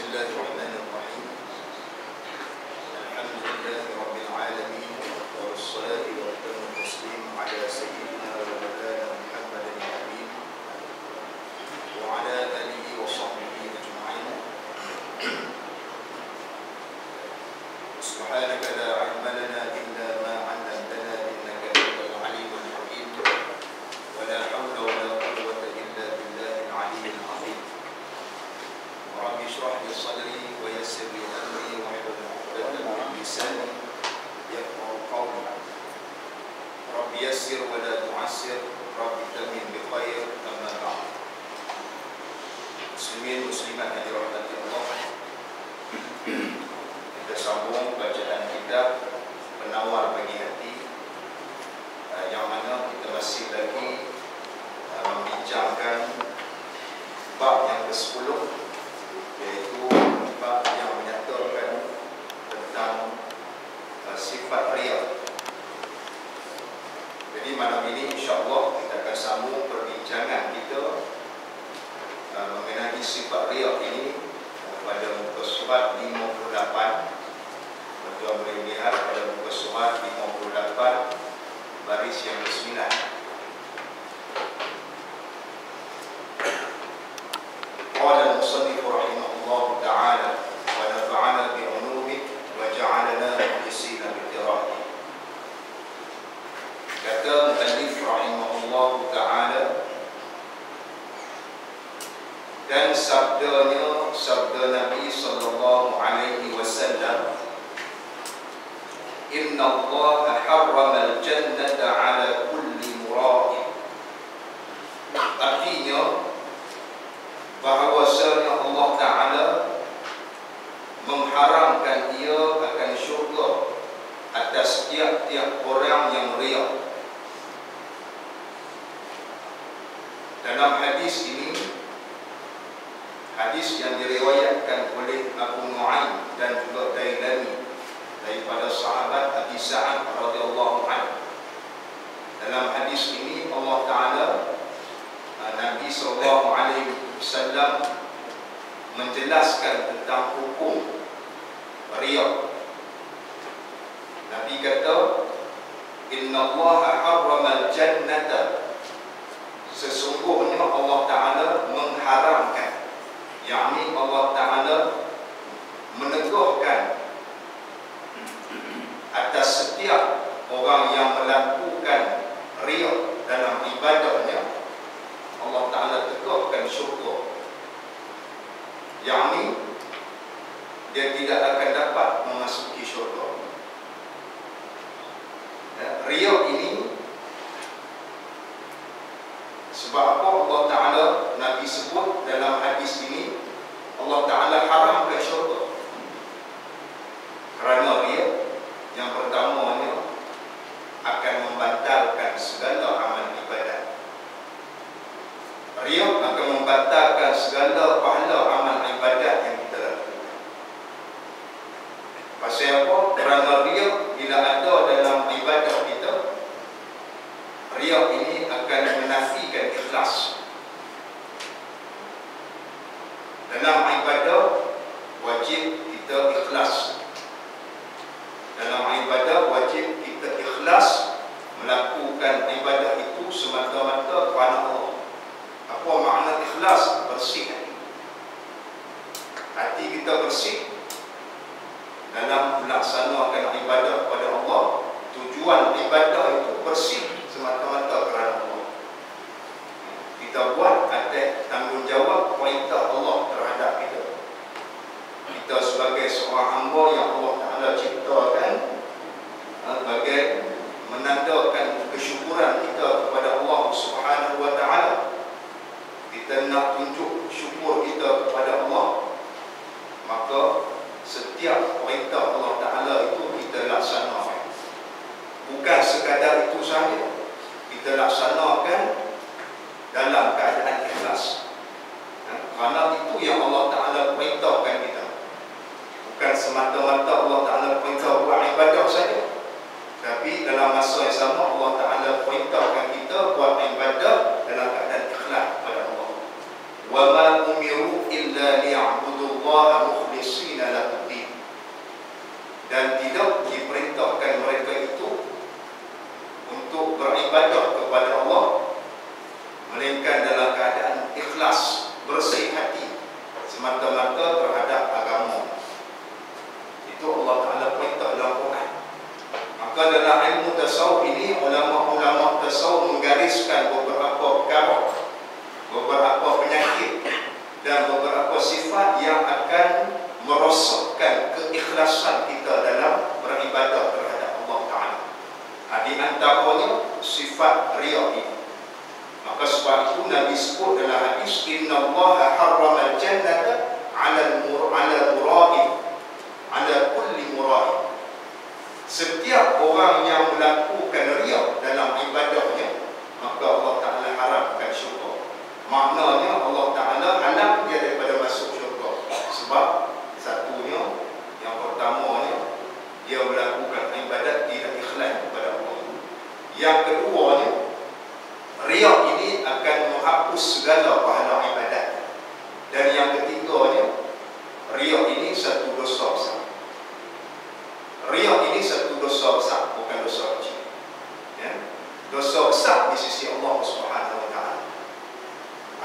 Bismillahirrahmanirrahim. Alhamdulillahi Rabbil Alamin. Wassalatu wassalamu taslim ala sayyidina wa maulana Muhammadin al-Amin wa ala alihi wa sahbihi ajma'in. Subhanaka la ilma lana illa ma 'allamtana innaka antal alimul hakim. Wa la hawla wa la quwwata illa billahil aliyyil azim. Rabbi shrah li sadri wa yassir li amri wahlul 'uqdatam min lisani yafqahu qawli. Rabbi yassir wa la tu'assir, Rabbi tamin bi khair, amma ba'd. Muslimin muslimat yang dirahmati Allah, kita sambung bacaan kitab Penawar Bagi Hati, yang mana kita masih lagi membincangkan bab yang ke-10, iaitu bab yang menyatakan tentang sifat riya. Jadi malam ini insya-Allah kita akan sambung perbincangan kita mengenai sifat riya ini pada muka surat 58. Tuan boleh lihat pada muka surat 58 baris yang ke-9. Qala al-musannif rahimahullah ta'ala wa nafa'ana bi'ulumihi wa ja'alana mukhlisina bi'tirahih. Kata muallif rahimahullah ta'ala, dan sabdanya, sabda Nabi sallallahu alaihi wasallam, inna Allah harrama al-jannata ala kulli mura'in. Artinya bahawasanya Allah Ta'ala mengharamkan ia akan syurga atas tiap-tiap orang yang riya. Dalam hadis ini, hadis yang diriwayatkan oleh Abu Nu'aim dan juga Dailami daripada sahabat Abi Sa'ad radhiyallahu anhu. Dalam hadis ini Allah Ta'ala, Nabi sallallahu alaihi wasallam menjelaskan tentang hukum riya. Nabi kata, inna Allah harrama al-jannata, sesungguhnya Allah Ta'ala mengharamkan, yakni Allah Ta'ala meneguhkan atas setiap orang yang melakukan riya dalam ibadahnya. Allah Ta'ala teguhkan syurga, yakni dia tidak akan dapat memasuki syurga. Riya ini sebab apa Allah Ta'ala, Nabi sebut dalam hadis ini, Allah Ta'ala haramkan syurga kerana riya yang pertamanya akan membatalkan segala amal ibadat. Riya akan membatalkan segala pahala amal ibadat yang kita lakukan. Pasal apa? Kerana riya bila ada dalam ibadah kita, riya ini akan menafikan ikhlas. Dalam ibadah wajib kita ikhlas. Dalam ibadah wajib kita ikhlas melakukan ibadah itu semata-mata kerana Allah. Apa makna ikhlas? Bersih hati. Hati kita bersih dalam melaksanakan ibadah kepada Allah. Tujuan ibadah itu bersih semata-mata kerana Allah. Kita buat atas tanggungjawab perintah Allah terhadap kita. Kita sebagai seorang hamba yang Allah Ta'ala ciptakan sebagai menandakan kesyukuran kita kepada Allah Subhanahu wa Ta'ala. Kita nak tunjuk syukur kita kepada Allah, maka setiap perintah Allah Ta'ala itu kita laksanakan. Bukan sekadar itu saja, kita laksanakan dalam keadaan ikhlas. Kerana itu yang Allah Ta'ala perintahkan kita. Bukan semata-mata Allah Ta'ala perintah buat ibadah saja, tapi dalam masa yang sama Allah Ta'ala perintahkan kita buat ibadah dalam keadaan ikhlas kepada Allah. Wa ma umiru illa liya'budullaha tasawuf menggariskan beberapa perkara, beberapa penyakit dan beberapa sifat yang akan merosakkan keikhlasan kita dalam beribadah terhadap Allah Ta'ala. Di antaranya sifat riya ini. Maka sebab itu Nabi sebut dalam hadis, Inna Allah harrama al-jannata ala mura'in, ala kulli mura'in. Setiap orang yang melakukan riya dalam ibadahnya, maka Allah Ta'ala haramkan syurga. Maknanya Allah Ta'ala halang dia daripada masuk syurga. Sebab satunya, yang pertamanya, dia melakukan ibadat tidak ikhlas kepada Allah. Yang keduanya, riya ini akan menghapus segala pahala ibadat. Dan yang ketiganya, riya ini satu dosa besar. Riya ini satu dosa besar, bukan dosa kecil. Ya? Dosa besar di sisi Allah Subhanahu Wa Taala.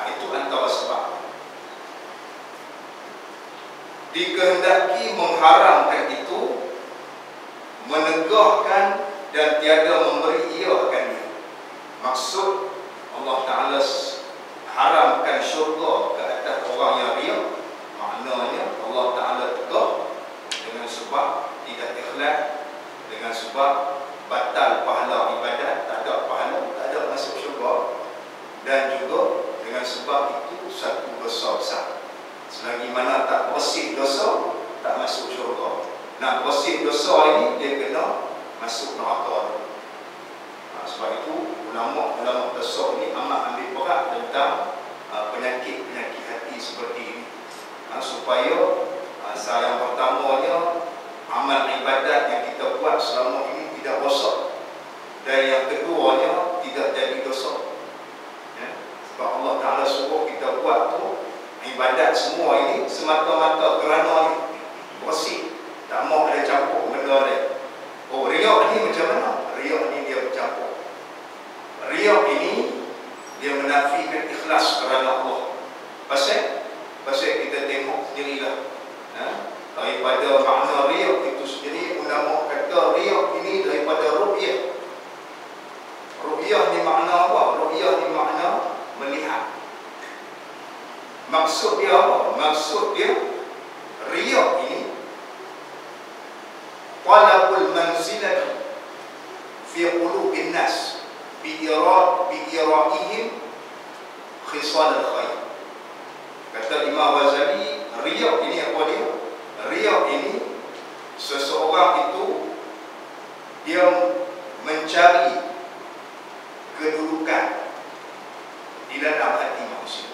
Itu antara sebab. Dikehendaki mengharamkan itu, menegahkan dan tiada memberi ia akan dia. Maksud Allah Ta'ala haramkan syurga ke atas orang yang riya, maknanya Allah Ta'ala tegah dengan sebab tidak ikhlas, dengan sebab batal pahala ibadat, tak ada pahala, tak ada masuk syurga, dan juga dengan sebab itu satu dosa besar. Selagi mana tak bersih dosa, tak masuk syurga. Nak bersih dosa ini, dia kena masuk neraka. Sebab itu ulama tasawuf ini amat ambil berat tentang penyakit-penyakit hati seperti ini, supaya yang pertamanya amal ibadat yang kita buat selama ini tidak rosak, dan yang keduanya tidak jadi dosa. Sebab Allah Ta'ala suruh kita buat tu ibadat semua ini semata-mata kerana bersih, tak mau ada campur benda dia. Oh, riya ni macam mana? Riya ni dia bercampur. Riya ini dia menafikan ikhlas kerana Allah. Pasal kita tengok sendirilah. Daripada makna riya itu sendiri, ulama kata riya ini daripada ru'yah. Ru'yah ni makna apa? Ru'yah ni makna melihat. Maksud dia apa? Maksud dia riya ini talabul manzilati fi qulubin nas bi'ira'ihim khisal al-khair. Kata Imam Ghazali, riya ini apa dia? Riya ini seseorang itu dia mencari kedudukan di dalam hati manusia.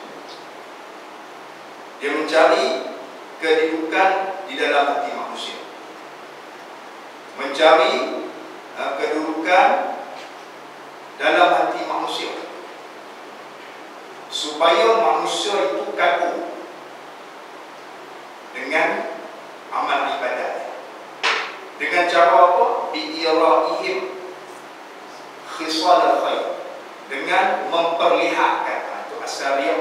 Dia mencari kedudukan di dalam hati manusia, mencari kedudukan dalam hati manusia, supaya manusia itu kagum dengan amal ibadat. Dengan cara apa? Bi'ira'ihim khisal al-khair, dengan memperlihatkan. Itu asal riya,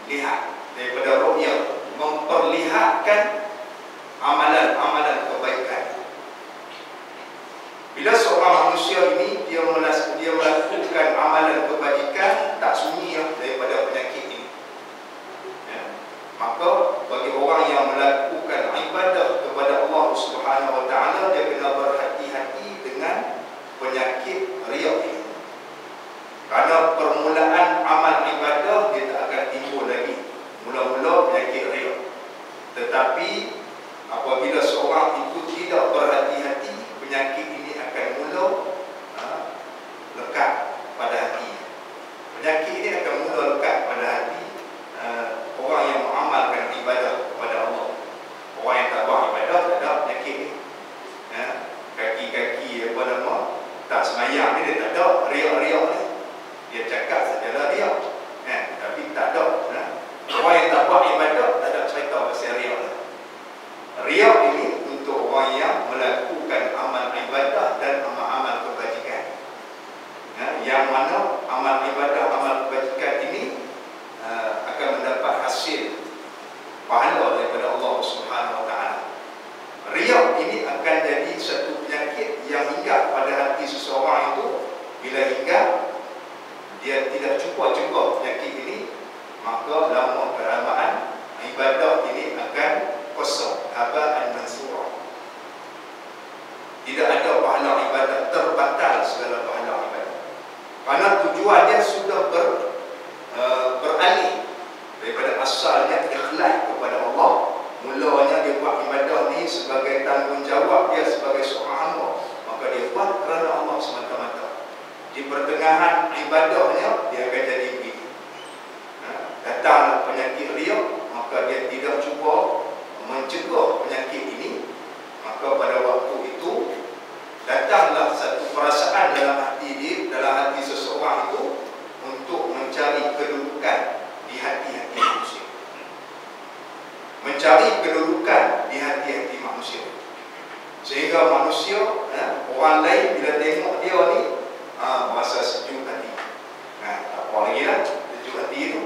lihat daripada ru'yah, memperlihatkan amalan-amalan kebaikan. Bila seorang manusia ini dia melakukan amalan kebajikan, tak sunyi daripada penyakit ini, maka bagi orang yang melakukan ibadah kepada Allah Subhanahu Wa Taala, dia kena berhati-hati dengan penyakit riya ini. Kerana permulaan amal ibadah dia tak akan timbul lagi mula-mula penyakit riya. Tetapi apabila seorang itu tidak berhati-hati, penyakit ini akan mula lekat pada hati. Penyakit ini akan mula lekat pada hati orang yang mengamalkan ibadah kepada Allah. Orang yang tak buat ibadah tak ada penyakit ni. Kaki-kaki apa nama, tak semayang ni dia tak ada riak-riak ni. Dia cakap sajalah riak, tapi tak ada. Orang yang tak buat ibadah tak ada cerita pasal riak. Riak ini untuk orang yang melakukan amal ibadah dan amal-amal kebajikan, yang mana amal ibadah, amal kebajikan ini akan mendapat hasil pahala daripada Allah Subhanahu Wa Taala. Riya ini akan jadi satu penyakit yang hinggap pada hati seseorang itu. Bila hinggap, dia tidak cuba-cuba penyakit ini, maka lama kelamaan ibadah ini akan kosong, haba'an mansura. Tidak ada pahala ibadah, terbatal segala pahala ibadah. Karena tujuan dia sudah beralih daripada asalnya ikhlas kepada Allah. Mulanya dia buat ibadah ni sebagai tanggungjawab dia sebagai seorang hamba, maka dia buat kerana Allah semata-mata. Di pertengahan ibadahnya dia akan jadi begitu. Datang penyakit riya, maka dia tidak cuba mencegah penyakit ini, maka pada waktu itu datanglah satu perasaan dalam hati dia, dalam hati seseorang itu, untuk mencari kedudukan di hati-hati manusia. Mencari kedudukan di hati-hati manusia, sehingga manusia, orang lain bila tengok dia ni, merasa sejuk hati. Apa lagi lah sejuk hati itu?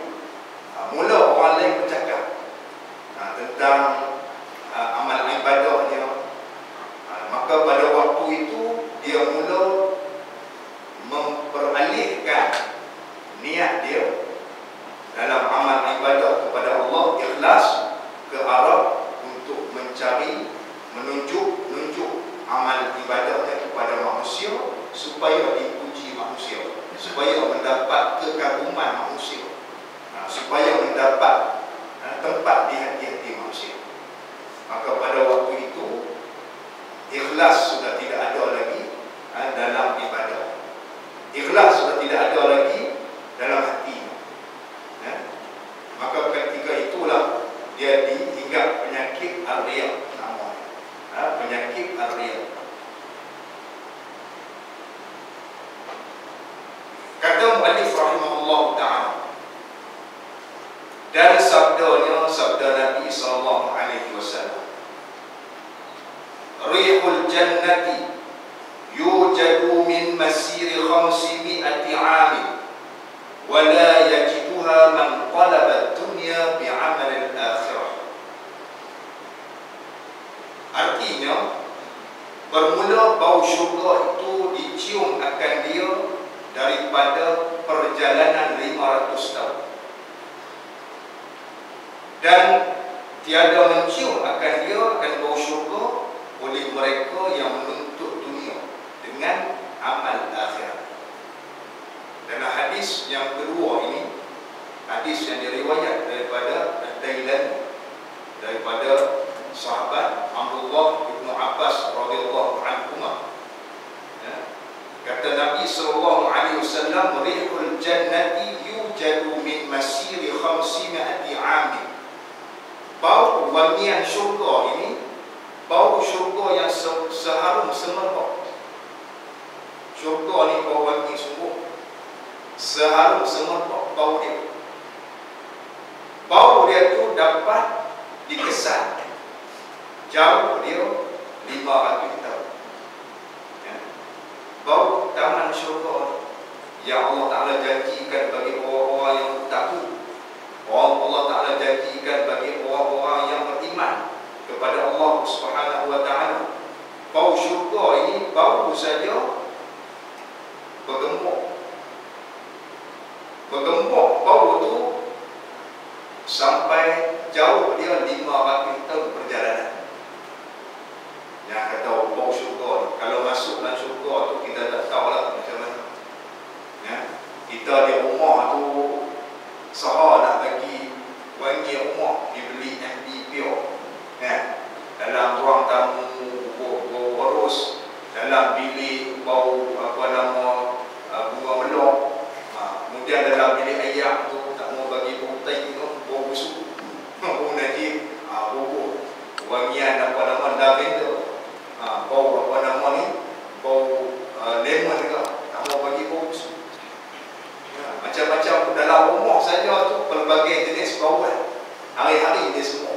Mula orang lain bercakap tentang amal ibadahnya, maka pada waktu itu dia mula memperalihkan niat dia dalam amal ibadah kepada Allah, ikhlas ke arah untuk mencari, menunjuk amal ibadahnya kepada manusia, supaya dipuji manusia, supaya mendapat kekaguman manusia, supaya mendapat tempat di hati-hati manusia. Maka pada waktu itu ikhlas sudah tidak ada lagi dalam ibadah. Ikhlas sudah tidak ada lagi dalam hati. Maka ketika itulah dia dihinggap penyakit ar-riya, namanya penyakit ar-riya. Kata muallif rahimahullah ta'ala, dari sabdanya, sabda Nabi SAW, rihul jannati yujadu min masiri 500 amin wa la yajiduha man talaba dunya bi'amal al-akhirah. Artinya, bermula bau syurga itu dicium akan dia daripada perjalanan 500 tahun, dan tiada mencium akan dia, akan bau syurga, oleh mereka yang menuntut dunia dengan amal akhirat. Dan hadis yang kedua ini, hadis yang diriwayat daripada Al-Dailani, daripada sahabat Abdullah bin Abbas radhiyallahu anhuma. Kata Nabi SAW, rihul jannati yujadu min masiri 500 amin. Bau wangian syurga ini, bau syurga yang seharum semerbak. Syurga ni bau wangi sungguh, seharum semerbak bau dia. Bau dia tu dapat dikesan jauh dia 500 tahun. Bau taman syurga yang Allah Ta'ala janjikan bagi orang-orang yang takut, Allah Ta'ala janjikan bagi orang-orang yang beriman kepada Allah Subhanahu wa Ta'ala. Bau syurga ini bau saja bergembok bau itu sampai jauh dia 500 tahun perjalanan. Yang kata bau syurga, kalau masuk dalam syurga tu kita tak tahulah macam mana. Kita di rumah tu sahar nak bagi wangi rumah, dibeli MD Pure, dalam ruang tamu bau harus, dalam bilik bau bunga melok, kemudian dalam bilik ayak tu tak mau bagi bau tai tu, bau busuk, bau najis, bau wangian lavender, bau bau lemon juga, tak mau bagi bau busuk. Macam-macam dalam rumah saja tu pelbagai jenis bauan. Hari-hari dia semua.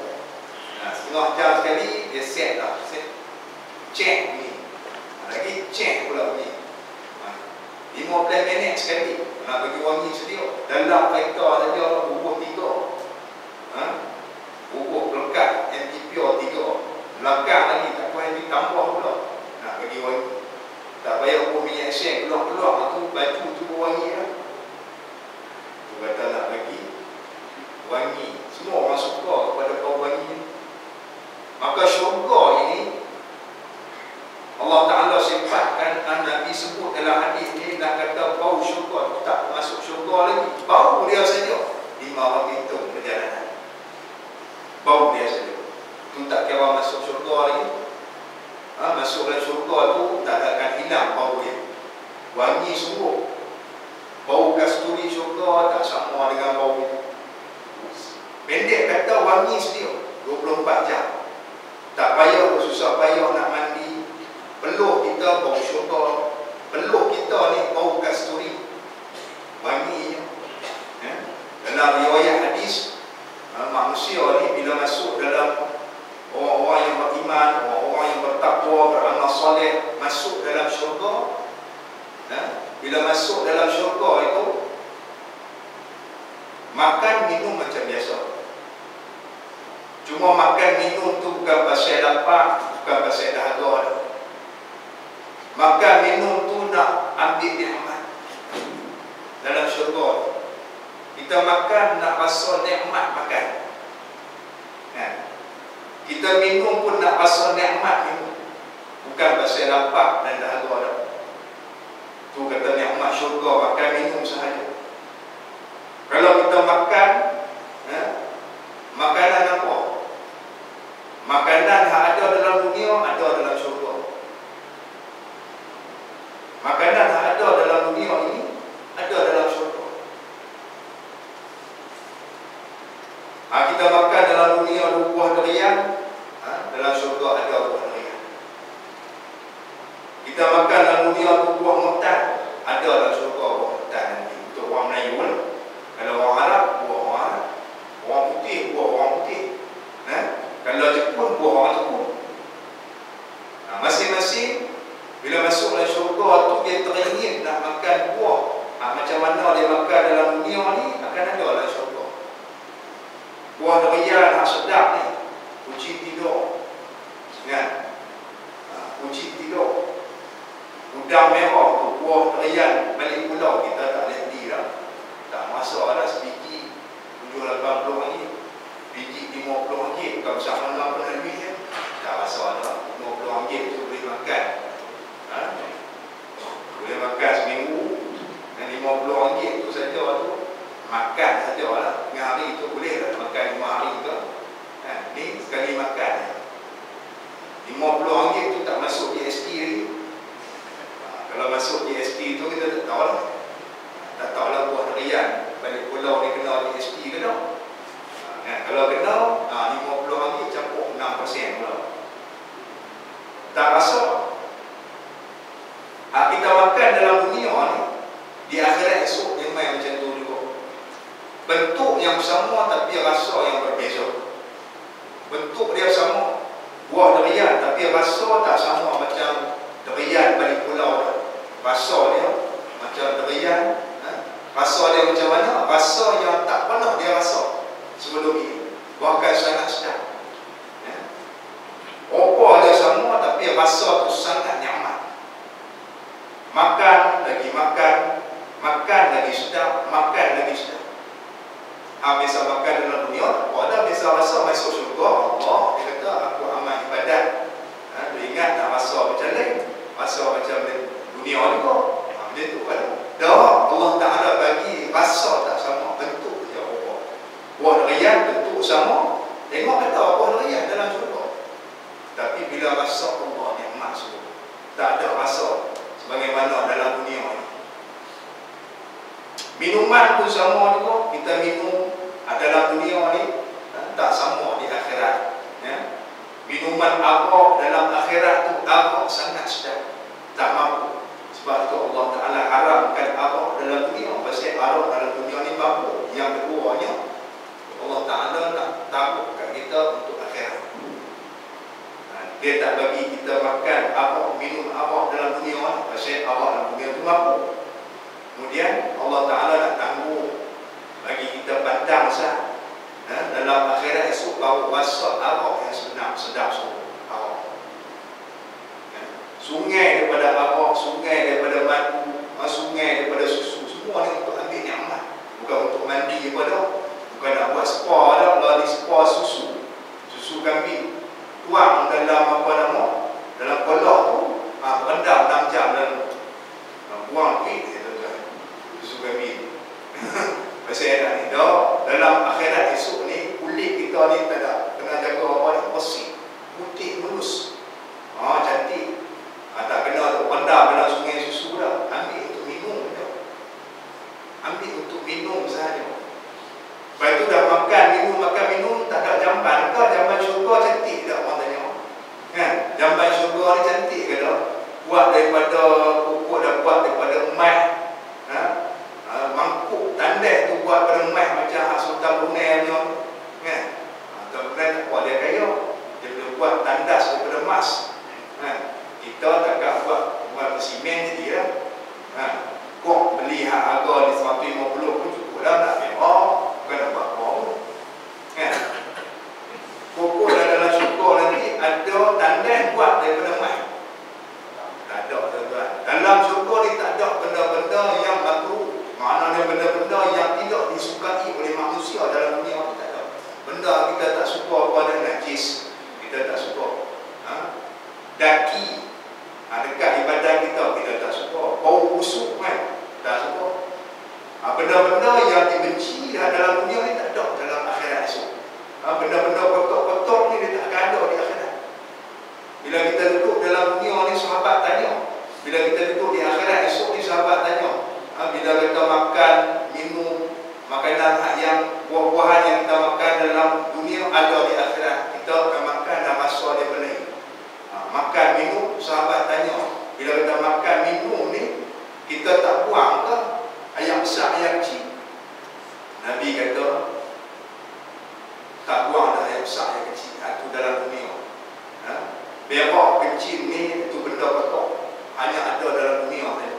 Setengah jam sekali dia set lah, check ni. Lagi check pula ni. 15 minit sekali nak bagi wangi sedia. Dalam kereta saja bubuh 3. Bubuh pelekat MTPO 3. Belakang lagi tak payah ditambah pula nak bagi wangi. Tak payah minyak sen keluar-keluar tu, baju tu wangi lah. syurga tak sama dengan bau. Pendek kata wangi sedia 24 jam. Tak payah susah payah nak mandi. Peluh kita bau syurga. Peluh kita ni bau kasturi. Wanginya. Dalam riwayat hadis, manusia ni bila masuk dalam orang-orang yang beriman, orang-orang yang bertakwa, beramal soleh, masuk dalam syurga. Bila masuk dalam syurga itu, makan minum macam biasa. Cuma makan minum tu bukan pasal lapar, bukan pasal dahaga. Makan minum tu nak ambil nikmat dalam syurga. Kita makan nak rasa nikmat makan. Kita minum pun nak rasa nikmat minum. Bukan pasal lapar dan dahaga. Tu kata nikmat syurga, makan minum sahaja. Kalau kita makan, makanan apa? Makanan yang ada dalam dunia, ada dalam syurga. Makanan yang ada dalam dunia ini, ada dalam syurga. Kita makan dalam dunia buah durian, dalam syurga ada buah durian. Kita makan dalam dunia buah murtad, ada dalam syurga buah murtad nanti. Untuk orang Melayu lah. Kalau orang Arab, buah orang Arab. Orang putih, buah orang putih. Kalau Jepun, buah orang Jepun. Masing-masing bila masuk dalam syurga tu dia teringin nak makan buah. Macam mana dia makan dalam dunia ni, akan ada dalam syurga. Buah durian sedap ni, uji tidur. Uji tidur. Udang merah tu, buah durian balik pulau kita tak boleh beli dah. Tak masuk lah sebiji RM70-80, biji RM50, bukan besar mana pun lebih ya. Tak masuk lah, RM50 tu boleh makan. Boleh makan seminggu. Dan RM50 tu saja tu makan saja lah. Tengah hari tu boleh lah makan 5 hari ke. Ni sekali makan RM50 tu tak masuk GST lagi. Kalau masuk GST tu kita tak tahu lah. Tak tahu lah buah durian balik pulau ni kena GST ke tak. Kalau kena RM50 campur 6% pula. Tak rasa. Kita makan dalam dunia ni, di akhirat esok memang macam tu juga. Bentuk yang sama tapi rasa yang berbeza. Bentuk dia sama, buah durian, tapi rasa tak sama macam durian balik pulau. Rasa dia macam durian. Rasa dia macam mana? Rasa yang tak pernah dia rasa sebelum ini. Bahkan sangat sedap. Apa dia sama tapi rasa tu sangat nyaman. Makan lagi makan, makan lagi sedap, makan lagi sedap. Biasa makan dalam dunia, ada biasa rasa masuk syurga. Allah dia kata aku amal ibadat. Dia ingat nak rasa macam lain, rasa macam dunia juga. Macam tu kan. Dah Allah Ta'ala bagi rasa tak sama, bentuk je apa. Buah durian bentuk sama. Tengok kata buah durian dalam syurga. Tapi bila rasa Allah nikmat semua, tak ada rasa sebagaimana dalam dunia ini. Minuman pun sama juga. Kita minum dalam dunia ni tak sama di akhirat. Minuman arak dalam akhirat tu arak sangat sedap, tak mampu. Sebab tu Allah Ta'ala haramkan arak dalam dunia. Pasal arak dalam dunia ni mampu. Yang keduanya Allah Ta'ala nak taruh kat kita untuk akhirat. Dia tak bagi kita makan arak, minum arak dalam dunia ni. Pasal arak dalam dunia tu mampu. Kemudian Allah Ta'ala nak tangguh bagi kita pandang sah. Dalam akhirat esok baru rasa arak yang sedap semua. Arak. Sungai daripada arak, sungai daripada madu, sungai daripada susu, semua ni untuk ambil nyaman. Bukan untuk mandi pada, bukan nak buat spa dah. Kalau di spa susu kambing, tuang dalam apa nama, dalam kolak tu, rendam 6 jam dalam buang duit. Susu kambing. Pasal ada ni dah dalam akhirat esok ni kulit kita ni tak ada kena jaga apa ni, bersih, putih mulus, cantik. Tak kena tu rendam dalam sungai susu dah, ambil untuk minum je. ambil untuk minum sahaja. Lepas itu dah makan minum, tak ada jamban ke? Jamban syurga cantik tak? Orang tanya kan? Jamban syurga ni cantik ke tak? Buat daripada pokok, dah buat daripada emas, mangkuk tandas tu buat daripada emas macam Sultan Brunei punya kan? Sultan Brunei tak buat, dia kaya, dia boleh buat tandas daripada emas kan? Kita takkan buat simen jadi lah. Kok beli harga di 150 pun cukup dah, nak mewah, bukan nak buat apa kan? Pokok dalam syurga nanti ada tandas buat daripada emas. Tak ada tuan-tuan. Dalam syurga ni tak ada benda-benda yang makruh. Maknanya benda-benda yang tidak disukai oleh manusia dalam dunia ni tak ada. Benda kita tak suka pada najis, kita tak suka. Daki dekat di badan kita tak suka. Bau busuk kan, tak suka. Benda-benda yang dibenci dalam dunia ni tak ada dalam akhirat esok. Benda-benda kotor-kotor ni dia tak akan ada di akhirat. Bila kita duduk dalam dunia ni, sahabat tanya. Bila kita duduk di akhirat esok ni, sahabat tanya. Bila kita makan, minum makanan yang buah-buahan yang kita makan dalam dunia ada di akhirat, kita akan makan dan rasa dia penuh. Makan, minum, sahabat tanya. Bila kita makan, minum ni, kita tak buang ke? Yang besar, yang kecil? Nabi kata, tak buang dah yang besar, yang kecil. Itu dalam dunia. Berak kecil ni, itu benda kotor, hanya ada dalam dunia saja.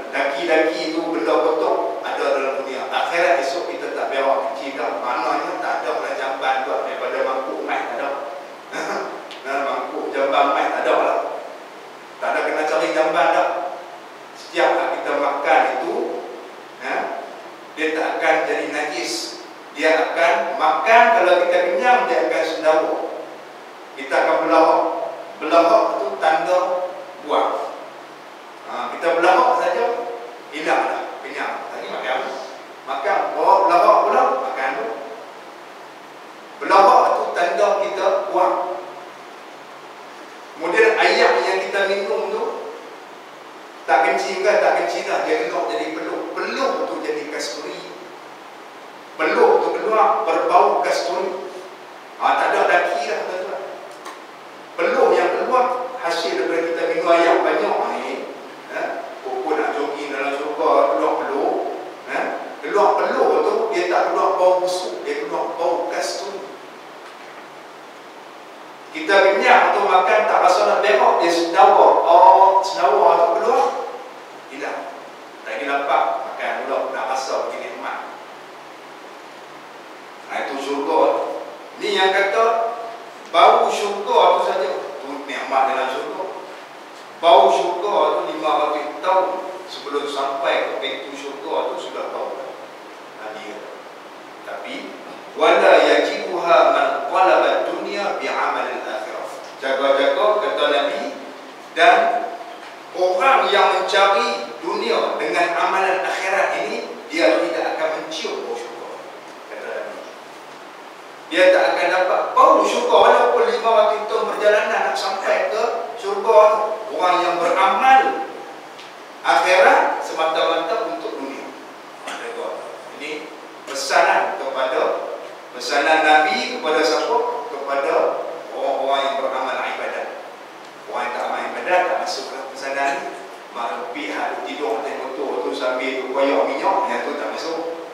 Daki-daki itu benda kotor, ada dalam dunia. Akhirat esok kita tak berak kecil dah. Maknanya tak ada lah jamban buat daripada mangkuk emas, tak ada. Mangkuk jamban emas tak ada lah. Tak ada kena cari jamban dah. Setiap kita makan itu, dia tak akan jadi najis. Dia akan makan, kalau kita kenyang, dia akan sendawa. Kita akan belahak. Belahak itu tanda buang. Kita belahak saja, hilang dah, kenyang. Tadi makan. Makan, bawa belahak pula, makan tu. Belahak itu tanda kita buang. Kemudian air yang kita minum tu, tak kencing ke, tak kencing dah, dia keluar jadi peluh. Peluh tu jadi kasturi. Peluh tu keluar berbau kasturi. Tak ada daki dah, tuan-tuan. Peluh yang keluar hasil daripada kita minum air banyak ni. Pokok nak jogging dalam syurga, keluar peluh. Keluar peluh tu, dia tak keluar bau busuk, dia keluar bau kasturi. Kita kenyang tu makan tak rasa nak berak, dia sendawa. Sendawa tu keluar, hilang. Lagi lapar, makan pula, nak rasa begini nikmat. Itu syurga. Ni yang kata bau syurga tu saja, tu nikmat dalam syurga. Bau syurga tu 500 tahun sebelum sampai ke pintu syurga tu sudah bau. Nabi kata. Tapi wala yajibuha man qalaba dunya bi'amal al-akhirah. Jaga-jaga kata Nabi, dan orang yang mencari dunia dengan amalan akhirat ini, dia tidak akan mencium bau syurga. Kata Nabi, dia tak akan dapat bau syurga walaupun 500 tahun perjalanan nak sampai ke syurga. Orang yang beramal akhirat semata-mata untuk dunia. Ini pesanan Nabi kepada siapa? Kepada orang-orang yang beramal ibadat. Orang yang tak amal ibadat tak masuklah pesanan ni. Pihak tidur atas motor tu sambil koyak minyak, yang tu tak masuk.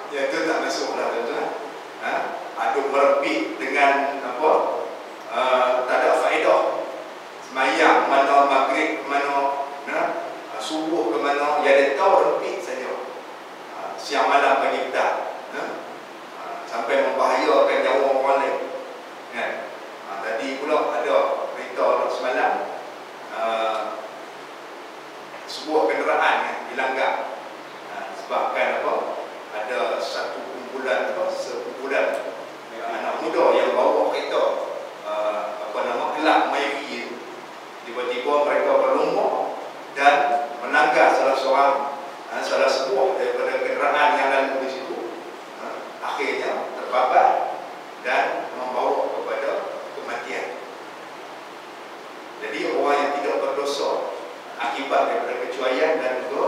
Yang tu tak masuk lah, tuan-tuan. Aduk merepit dengan apa? Tak ada faedah. Semayang mana maghrib, mana subuh ke mana, yang dia tahu rempit saja. Siang malam pagi petang, sampai membahayakan nyawa orang lain kan? Tadi pula ada berita semalam, sebuah kenderaan dilanggar sebabkan apa? Ada satu sekumpulan anak muda yang bawa kereta kelab Mayri. Tiba-tiba mereka berlumba dan melanggar salah sebuah daripada kenderaan yang lalu di situ. Akhirnya terbabat dan membawa kepada kematian. Jadi orang yang tidak berdosa akibat daripada kecuaian dan juga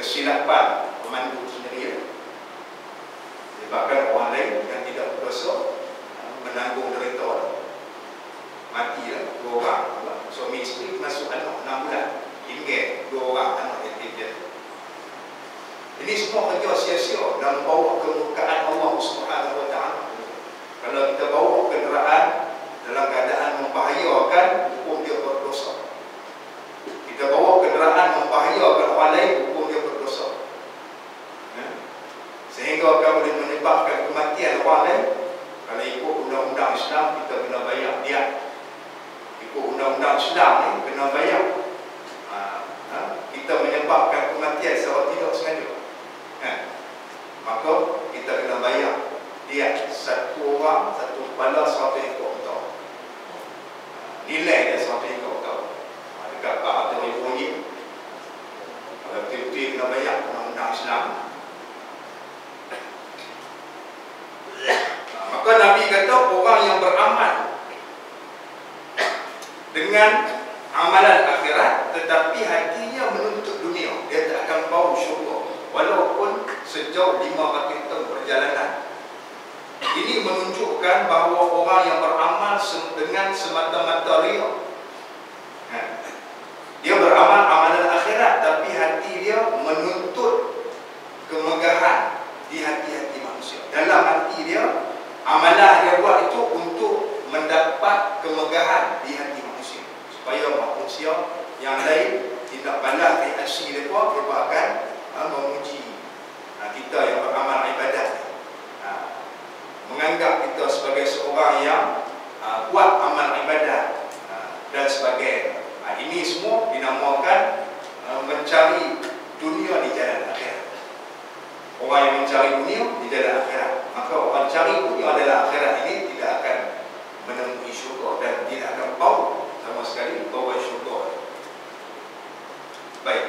kesilapan pemandu sendiri. Sebabkan orang lain yang tidak berdosa menanggung derita, mati lah 2 orang. Suami isteri masuk anak 6 bulan, tinggal 2 orang anak yatim dia. Ini semua kerja sia-sia dan membawa kemurkaan Allah Subhanahu Wa Taala. Kalau kita bawa kenderaan dalam keadaan membahayakan, hukum dia berdosa. Kita bawa kenderaan membahayakan orang lain, hukum dia berdosa. Sehingga akan boleh menyebabkan kematian orang lain. Kalau ikut undang-undang Islam, kita kena bayar dia. Ikut undang-undang Islam ni, kena bayar. Kita menyebabkan kematian secara tidak sengaja, maka kita kena bayar dia. 1 orang, 1 kepala, 1 ekor unta. Nilai dia 1 ekor unta. Dekat RM400,000. Kalau betul-betul kena bayar undang-undang Islam. Maka Nabi kata orang yang beramal dengan amalan akhirat tetapi hatinya menuntut dunia, dia tak akan bau syurga walaupun sejauh 500 tahun perjalanan. Ini menunjukkan bahawa orang yang beramal dengan semata-mata riya, dia beramal amalan akhirat tapi hati dia menuntut kemegahan di hati-hati manusia. Dalam hati dia, amalan dia buat itu untuk mendapat kemegahan di hati manusia, supaya manusia yang lain tidak balas reaksi mereka, mereka akan memuji kita yang beramal ibadat, menganggap kita sebagai seorang yang kuat amal ibadat dan sebagainya. Ini semua dinamakan mencari dunia di jalan akhirat. Orang yang mencari dunia di jalan akhirat, maka orang cari dunia dalam akhirat ini tidak akan menemui syurga dan tidak akan bau sama sekali bau syurga. Baik.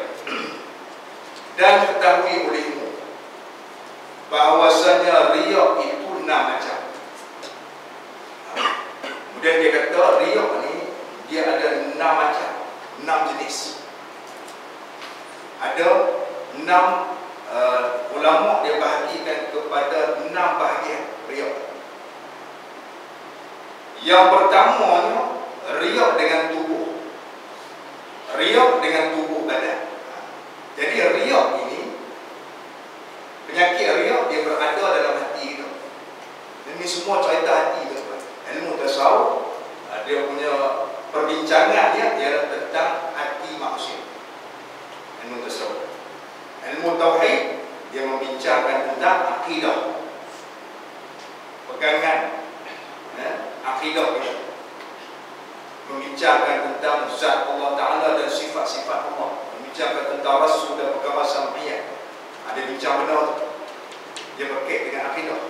Dan ketahui olehmu bahawasanya riya itu 6 macam. Kemudian dia kata riya ni dia ada 6 macam, 6 jenis. Ada 6 ulama dia bahagikan kepada 6 bahagian riya. Yang pertamanya riya dengan tubuh. Riya dengan tubuh badan. Jadi riya ini, penyakit riya dia berada dalam hati kita. Ini semua cerita hati kita. Ilmu tasawuf dia punya perbincangan dia ialah tentang hati manusia. Ilmu tasawuf. Ilmu tauhid dia membincangkan tentang akidah, pegangan akidah kita, membincangkan tentang zat Allah Ta'ala dan sifat-sifat Allah, membincangkan tentang rasul dan perkara sampaian. Ada bincang benar, dia berkait dengan akidah.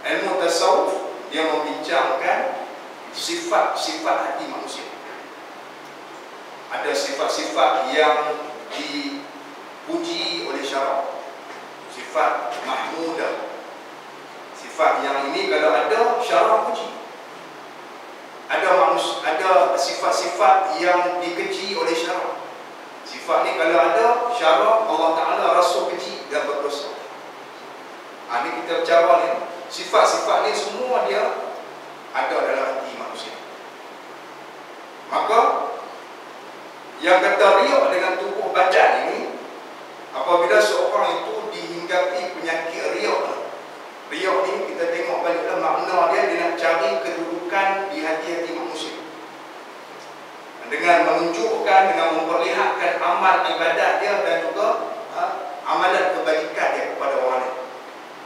Ilmu tasawuf dia membincangkan sifat-sifat hati manusia. Ada sifat-sifat yang dipuji oleh syarak, sifat mahmudah. Sifat yang ini kalau ada syarak puji. Ada sifat-sifat yang dikeji oleh syarak. Sifat ni kalau ada syarak, Allah Ta'ala Rasul keji dan berdosa. Ini kita bercara ni. Sifat-sifat ni semua dia ada dalam hati manusia. Maka yang kata riya dengan tubuh badan ini, apabila seorang itu dihinggapi penyakit riya, riya ni kita tengok baliklah makna dia nak cari kedudukan di hati-hati manusia dengan menunjukkan, dengan memperlihatkan amal ibadat dia dan juga amalan kebajikan dia kepada orang lain,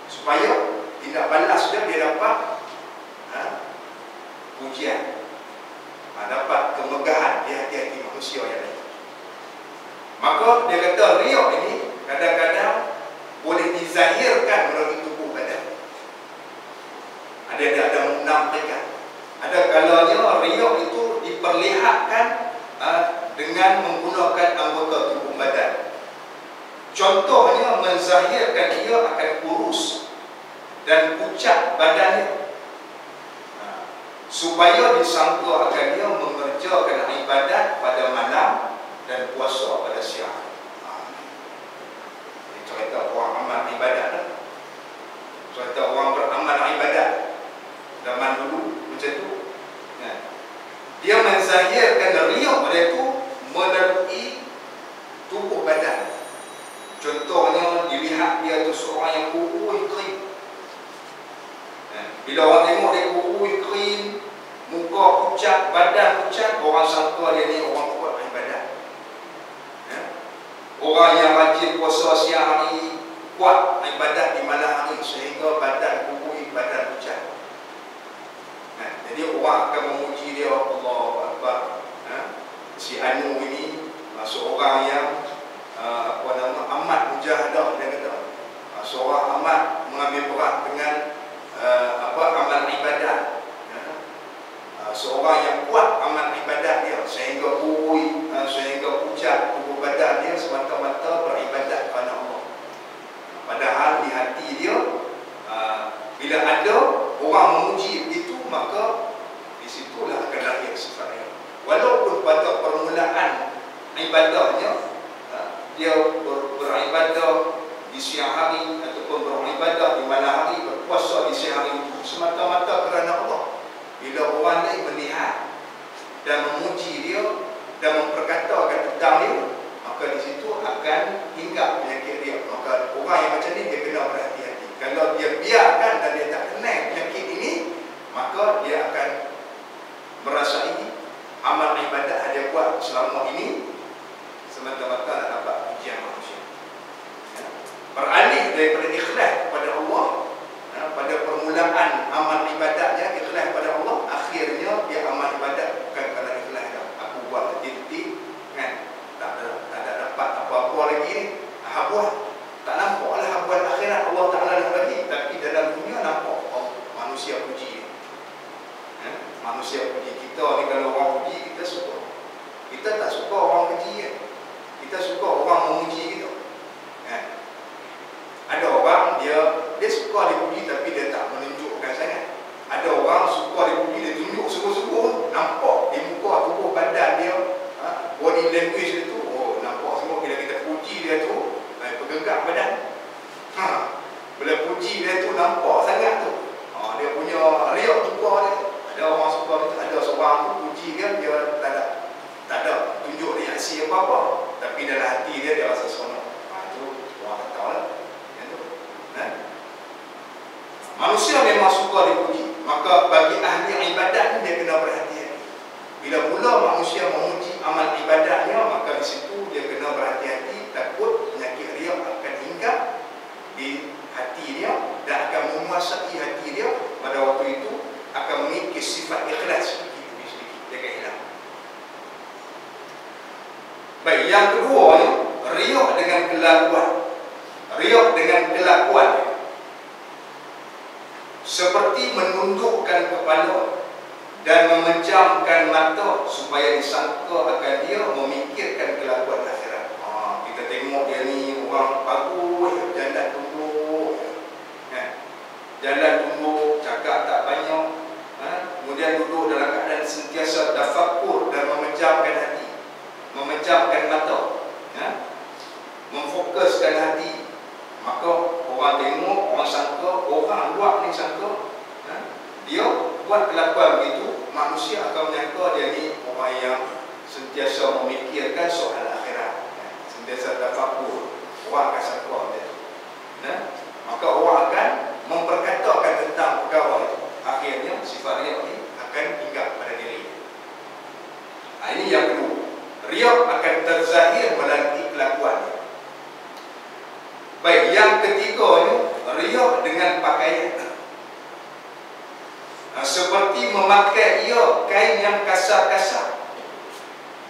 supaya tidak balas dia dapat pujian, dapat kemegahan di hati-hati manusia yang lain. Maka dia kata riya ini kadang-kadang boleh dizahirkan melalui tubuh badan. Ada 6 mereka. Ada kalanya riya itu diperlihatkan dengan menggunakan anggota tubuh badan. Contohnya menzahirkan ia akan kurus dan pucat badannya, supaya disangka akan dia mengerjakan ibadat pada malam dan puasa pada siang. tubuh badan. Contohnya dilihat dia tu seorang yang kurus kering. Bila orang tengok dia kurus kering, muka pucat, badan pucat, orang sangka dia ni orang kuat ibadat. Orang yang rajin puasa siang hari, kuat ibadat di malam hari, sehingga badan kurus, badan pucat. Jadi orang akan memuji dia, Allahu Akbar. Si Anu ini seorang yang amat mujahadah, dia kata. Seorang amat mengambil berat dengan amal ibadat. Seorang yang kuat amal ibadat dia, sehingga kurus, sehingga pucat tubuh badan dia semata-mata beribadat kepada Allah. Padahal di hati dia, bila ada orang memuji begitu, maka di situlah akan lahir sifatnya. Walaupun pada permulaan ibadahnya dia beribadah di siang hari ataupun beribadah di malam hari, berpuasa di siang hari itu semata-mata kerana Allah. Bila orang lain melihat dan memuji dia dan memperkatakan tentang dia, maka di situ akan hinggap penyakit dia. Maka orang yang macam ni dia kena berhati-hati. Kalau dia biarkan dan dia tak kenal penyakit ini, maka dia akan merasai amal ibadat dia buat selama ini semata-mata nak dapat pujian manusia. Beralih daripada ikhlas kepada Allah, pada permulaan amal ibadatnya ikhlas kepada Allah, akhirnya dia amal ibadat bukan kerana ikhlas dah. Aku buat detik-detik kan, tak ada dapat apa-apa lagi ni. Buat tak nampaklah habuan akhirat Allah Ta'ala dah bagi, tapi dalam dunia nampak manusia puji. Manusia puji kita ni, kalau orang puji kita suka. Kita tak suka orang puji kan? Kita suka orang memuji kita. Ada orang dia suka dipuji tapi dia tak menunjukkan sangat. Ada orang suka dipuji, dia tunjuk sungguh-sungguh, nampak di muka, tubuh badan dia, body language dia tu, nampak semua. Bila kita puji dia tu, bergerak badan. Bila puji dia tu nampak sangat tu. Dia punya riak muka dia. Ada orang suka, ada seorang tu puji dia tak ada tunjuk reaksi apa-apa, tapi dalam hati dia rasa seronok. Itu orang tak tahu lah. Manusia memang suka dipuji. Maka bagi ahli ibadat ni dia kena berhati-hati. Bila mula manusia memuji amal ibadatnya, maka di situ dia kena berhati-hati, takut penyakit riak akan hinggap di hati dia dan akan menguasai hati dia. Pada waktu itu akan mengikis sifat ikhlas sedikit-sedikit, dia akan hilang. Baik, yang kedua ni, riak dengan kelakuan. Riak dengan kelakuan seperti menundukkan kepala dan memejamkan mata supaya disangka akan dia memikirkan kelakuan akhirat. Kita tengok dia ni orang bagus, jalan tunduk, jalan tunduk, cakap tak banyak, kemudian duduk dalam keadaan sentiasa tafakur dan memejamkan hati, memejamkan mata, memfokuskan hati. Maka orang tengok, orang sangka, orang luar ni sangka, dia buat kelakuan begitu, manusia akan menyangka dia ni orang yang sentiasa memikirkan soal akhirat, sentiasa tafakur. Orang akan sangka dia tu. Maka orang akan memperkatakan tentang perkara itu. Akhirnya sifat riak ni akan hinggap pada diri. Ini yang kedua. Riak akan terzahir melalui kelakuan. Baik, yang ketiga ni, riak dengan pakaian. Seperti memakai kain yang kasar-kasar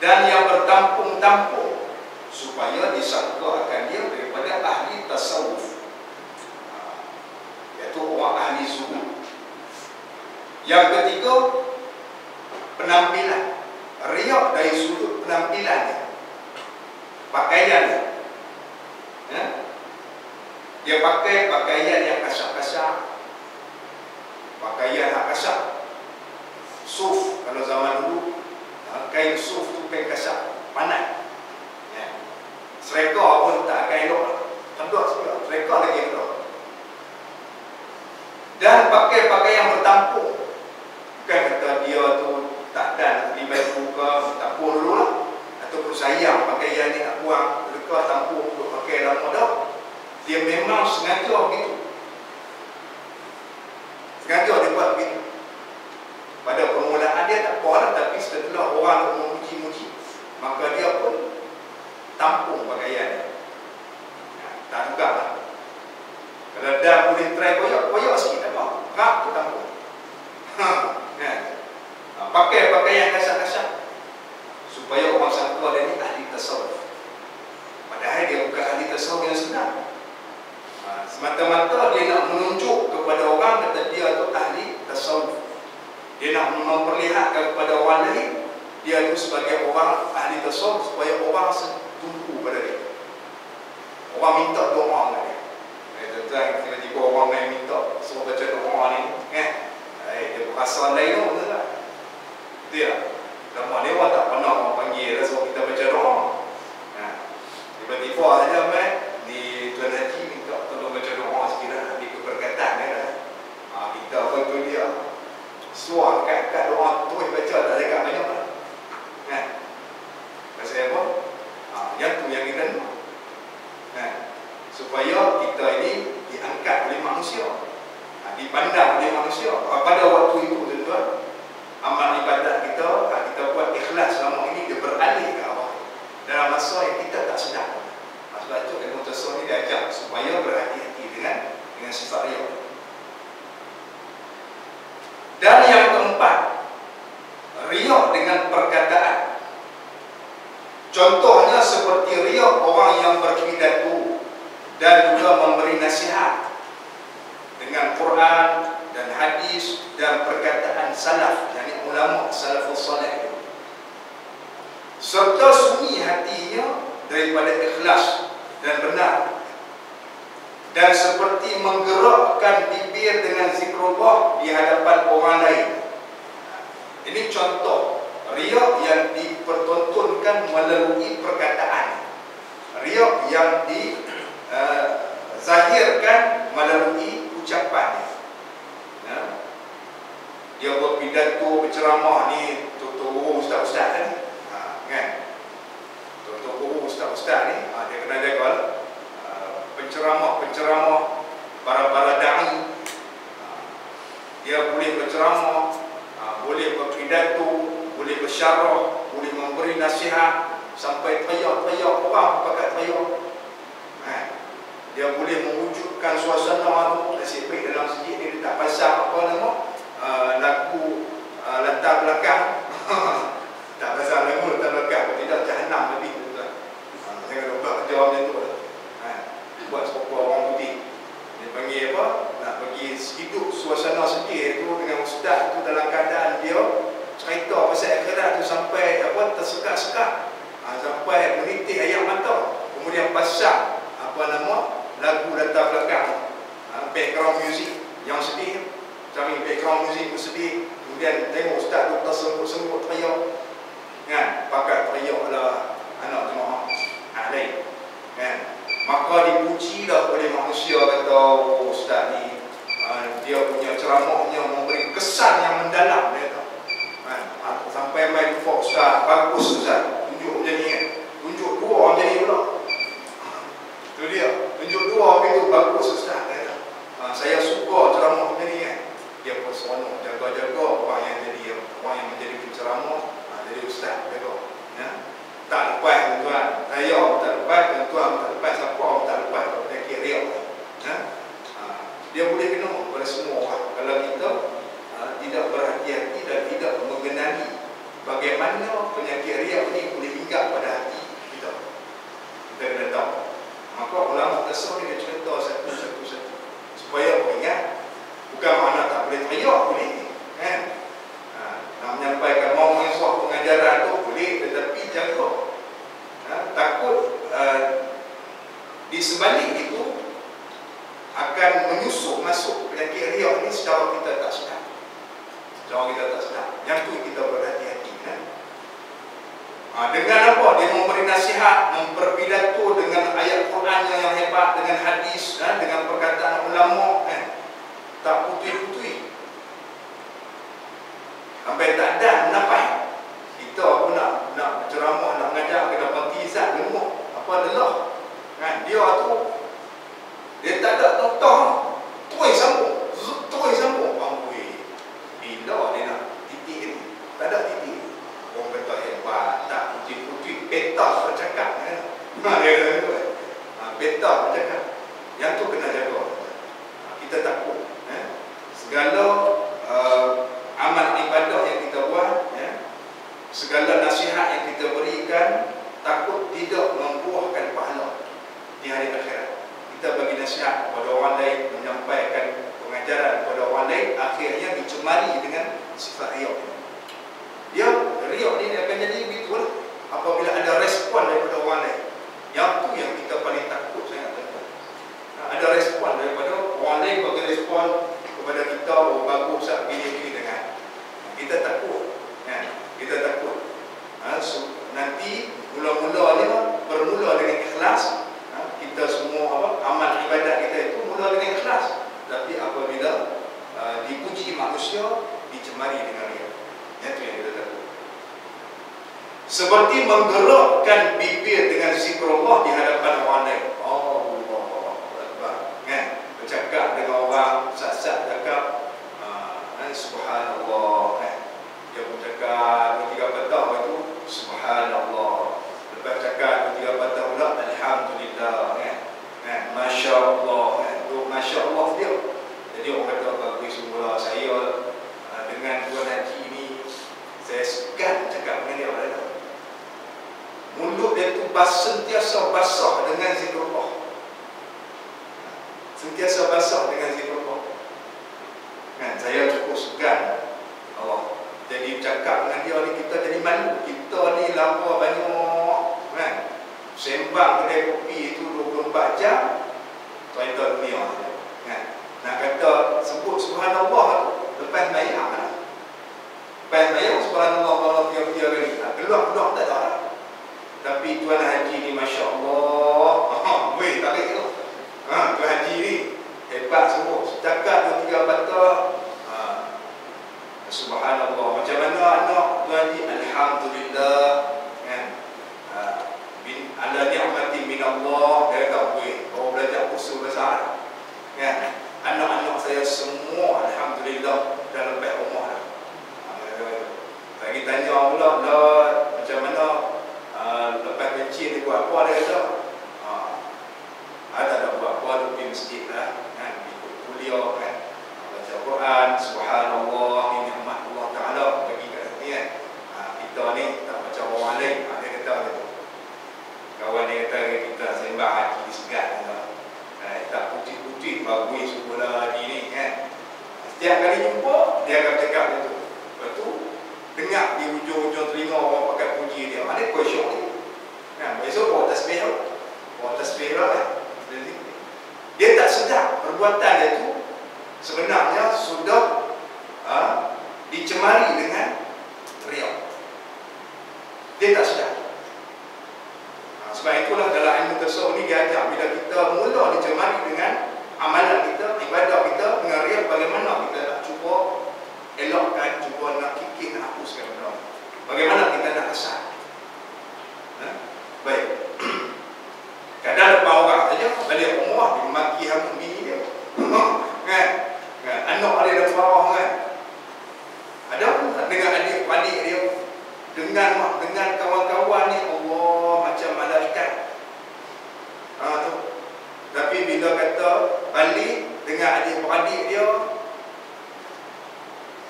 dan yang bertampung-tampung supaya disangka akan dia daripada ahli tasawuf, iaitu orang ahli zuhud. Yang ketiga, penampilan. Riak dari sudut penampilannya, pakaiannya. Dia pakai pakaian yang kasar-kasar, pakaian yang kasar, suf. Kalau zaman dulu kain suf tu kain kasar, panas. Sereka pun tak kain elok, kendor sekali, sereka lagi kendor. Dan pakai pakaian bertampung. Bukan kata dia tu tak dan di baju ke, tak pun dulu lah, ataupun sayang pakaian ni nak buang Dia memang sengaja begitu. Sengaja dia buat begitu. Pada permulaan dia tak apa, tapi setelah orang memuji-muji, maka dia pun tampung pakaian. Tak juga lah. Kalau dah boleh try koyak sikit apa? Rap tu tampung. Pakai pakaian kasar-kasar supaya orang sangka dia ni ahli tasawuf. Padahal dia bukan ahli tasawuf yang sebenar. Semata-mata dia nak menunjuk kepada orang kata dia tu ahli tasawuf. Dia nak memperlihatkan kepada orang lain dia tu sebagai orang ahli tasawuf supaya orang tumpu pada dia. Orang minta doa dengan dia. Tuan-tuan, tiba-tiba orang main minta suruh baca doa ni, dia berasa lain tu, betul tak? Betul tak? Lama ni orang tak pernah orang panggil dah suruh kita baca doa. Tiba-tiba saja main di Tuan Haji minta tolong baca doa sikit lah, di keberkatan dia dah. Kita pun tu dia suar kat doa terus baca tak dekat banyak lah. Pasal apa? Yang tu yang kita nak. Supaya kita ini diangkat oleh manusia, dipandang oleh manusia. Pada waktu itu tuan-tuan, amal ibadat kita, kita buat ikhlas selama ini, dia beralih ke awal dalam masa yang kita tak sedar. Sebab itu ilmu tasawuf ini diajar supaya berhati-hati dengan sifat riya. Dan yang keempat, riya dengan perkataan. Contohnya seperti riya orang yang berpidato dan juga memberi nasihat dengan Quran dan hadis dan perkataan salaf, yakni ulama salafus salih, serta sunyi hatinya daripada ikhlas dan benar, dan seperti menggerakkan bibir dengan zikrullah di hadapan orang lain. Ini contoh riya yang dipertontonkan melalui perkataan, riya yang zahirkan melalui ucapan. Dia berpidato, berceramah ni, tutur ustaz-ustaz kan? Tutur ustaz-ustaz ni, dia kena jaga penceramah, para da'i. Dia boleh berceramah, boleh berpidato, boleh bersyarah, boleh memberi nasihat, sampai teriak-teriak orang pakai teriak. Dia boleh mewujudkan suasana tu. Nasib baik dalam masjid dia tak pasang apa nama lagu latar belakang. Tak pasang lagu latar belakang, tidak jahanam lebih tuan. Saya kena buat kerja macam tu lah. Buat serupa orang putih. Dia panggil apa? Nak bagi hidup suasana sedih tu dengan ustaz tu dalam keadaan dia cerita pasal akhirat tu sampai apa tersekat-sekat, sampai menitih air mata. Kemudian pasang apa nama lagu latar belakang, background music yang sedih, cari background music yang sedih. Kemudian tengok ustaz tu tersenggut-senggut teriak kan, pakai teriak lah anak jemaah lain kan. Maka dipujilah oleh manusia, kata oh, ustaz ni dia punya ceramahnya memberi kesan yang mendalam, dia kata kan. Sampai main folk ustaz, bagus ustaz, tunjuk macam ni kan, tunjuk dua macam ni pula. Itu dia, tunjuk dua begitu, bagus ustaz. Saya suka ceramah macam ni kan. Dia pun seronok jaga-jaga orang yang menjadi penceramah, jadi ustaz jaga. Tak lepas tuan, saya tak lepas, tuan tak lepas, siapa tak lepas penyakit riak. Dia boleh kena pada semua orang kalau kita tidak berhati-hati dan tidak mengenali bagaimana penyakit riak ini boleh hinggap pada hati kita. Kita kena tahu. Maka ulama tasawuf dia cerita satu-satu supaya ingat, bukan makna tak boleh teriak, boleh kan. Nak menyampaikan mau mengisah pengajaran tu boleh, tetapi jaga takut di sebalik itu akan menyusup masuk penyakit riak ini secara kita tak sedar. Yang tu kita berhati-hati kan. Dengan apa? Dia memberi nasihat, memperpidato dengan ayat Quran yang hebat, dengan hadis, dengan perkataan ulama kan. Tak putih-putih. Sampai tak ada mendapat. Kita pun nak ceramah, nak mengajar, kena berhati zat gemuk. Apa adalah kan? Dia tu Dia tak ada notah, terus sambung, terus sambung. Amboi, bila dia nak titik ni? Tak ada titik. Orang kata hebat, tak putih-putih, peta bercakap kan? Dia kata tu kan? Peta bercakap. Yang tu kena jaga. Kita takut. Segala amal ibadah yang kita buat, segala nasihat yang kita berikan, takut tidak membuahkan pahala di hari akhirat. Kita bagi nasihat kepada orang lain, menyampaikan pengajaran kepada orang lain, akhirnya dicemari dengan sifat riak. Dia riak ni akan jadi begitu lah. Apabila ada respon daripada orang lain, yang tu yang kita paling takut sangat. Ada respon daripada orang lain bagi respon kepada kita, oh bagus tak gini-gini dengan. Kita takut, kita takut. Nanti mula-mulanya bermula dengan ikhlas. Kita semua amal ibadat kita itu mula dengan ikhlas. Tapi apabila dipuji manusia, dicemari dengan riak. Itu yang kita takut. Seperti menggerakkan bibir dengan zikrullah di hadapan orang lain. Bercakap dengan orang, sat-sat cakap subhanallah. Dia pun cakap 2-3 patah itu subhanallah. Lepas cakap 2-3 patah pula alhamdulillah. Masya Allah. Masya Allah dia. Jadi orang kata bagus semula. Saya dengan Tuan Haji ini, saya segan cakap dengan dia. Mulut dia tu sentiasa basah dengan zikrullah. Sentiasa basah dengan zikrullah. Saya cukup segan Allah. Jadi bercakap dengan dia ni, kita jadi malu. Kita ni lama banyak sembang kedai kopi itu 24 jam. Tuan-tuan dunia nak kata sebut subhanallah tu lepas bayar. Lepas bayar subhanallah Allah 3 kali. Keluar tak ada. Tapi Tuan Haji ni Masya Allah, weh tak baik tu. Tuan Haji ni hebat semua. Cakap 2-3 patah subhanallah. Macam mana anak Tuan Haji? Alhamdulillah ala ni'mati min Allah. Dia kata weh, kau belajar usul besar anak-anak saya semua alhamdulillah dah lepas rumah dah. Lagi tanya pula macam mana lepas kecil dia buat apa. Dia kata ada buat apa, dia pergi masjid lah ikut kuliah baca Quran, subhanallah, ini nikmat Allah Ta'ala bagi kat ni kita ni tak macam orang lain. Dia kata gitu. Kawan dia kata kita sembah haji segat tak putih-putih bagus semula haji ni setiap kali jumpa dia akan cakap gitu. Lepas tu dengar di hujung-hujung telinga orang pakai puji dia. Ada question ni. Besok bawa tasbih lah. Dia tak sedar perbuatan dia tu sebenarnya sudah dicemari dengan riak. Dia tak sedar. Sebab itulah dalam ilmu tasawuf ni dia ajar bila kita mula dicemari dengan amalan kita, ibadah kita dengan riak, bagaimana kita nak cuba elokkan, cuba nak kikir, nak hapuskan benda. Bagaimana kita nak kesal. Baik. Kadang depan orang saja, balik rumah dia maki hamun bini dia. Anak dia dah marah Ada pun tak dengan adik-adik dia, dengan kawan-kawan ni, Allah macam malaikat. Tu. Tapi bila kata balik dengan adik-adik dia,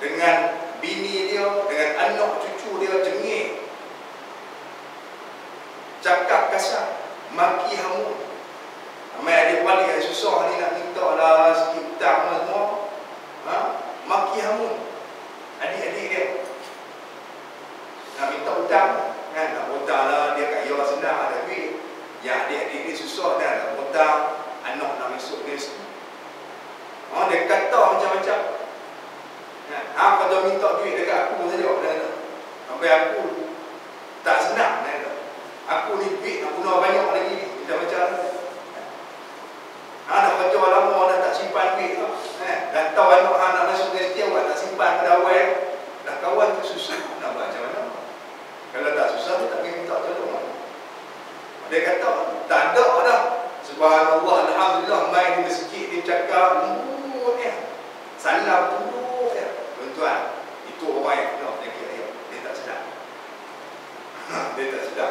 dengan bini dia, dengan anak cucu dia, jengik, cakap kasar, maki hamun. Ramai adik-adik yang susah ni nak minta lah sikit hutang semua, maki hamun adik-adik dia. Nak minta hutang nak hutang lah, dia kaya senang ada duit. Yang adik-adik ni susah dah nak hutang, anak nak masuk dia dia kata macam-macam. Kata minta duit dekat aku saja, sampai aku tak senang. Aku ni duit nak guna banyak lagi ni, macam-macam. Dah kerja lama dah tak simpan duit tu. Dah tahu anak nak masuk dia setiap tak simpan kedawai. Dah kawan tu susah nak buat macam mana. Kalau tak susah dia tak pergi minta tolong. Dia kata tak ada dah. Subhanallah, alhamdulillah, main di cakap lembut ya, salam lembut ya. Tuan-tuan, itu orang yang kena penyakit riak. Dia tak sedar. Dia tak sedar.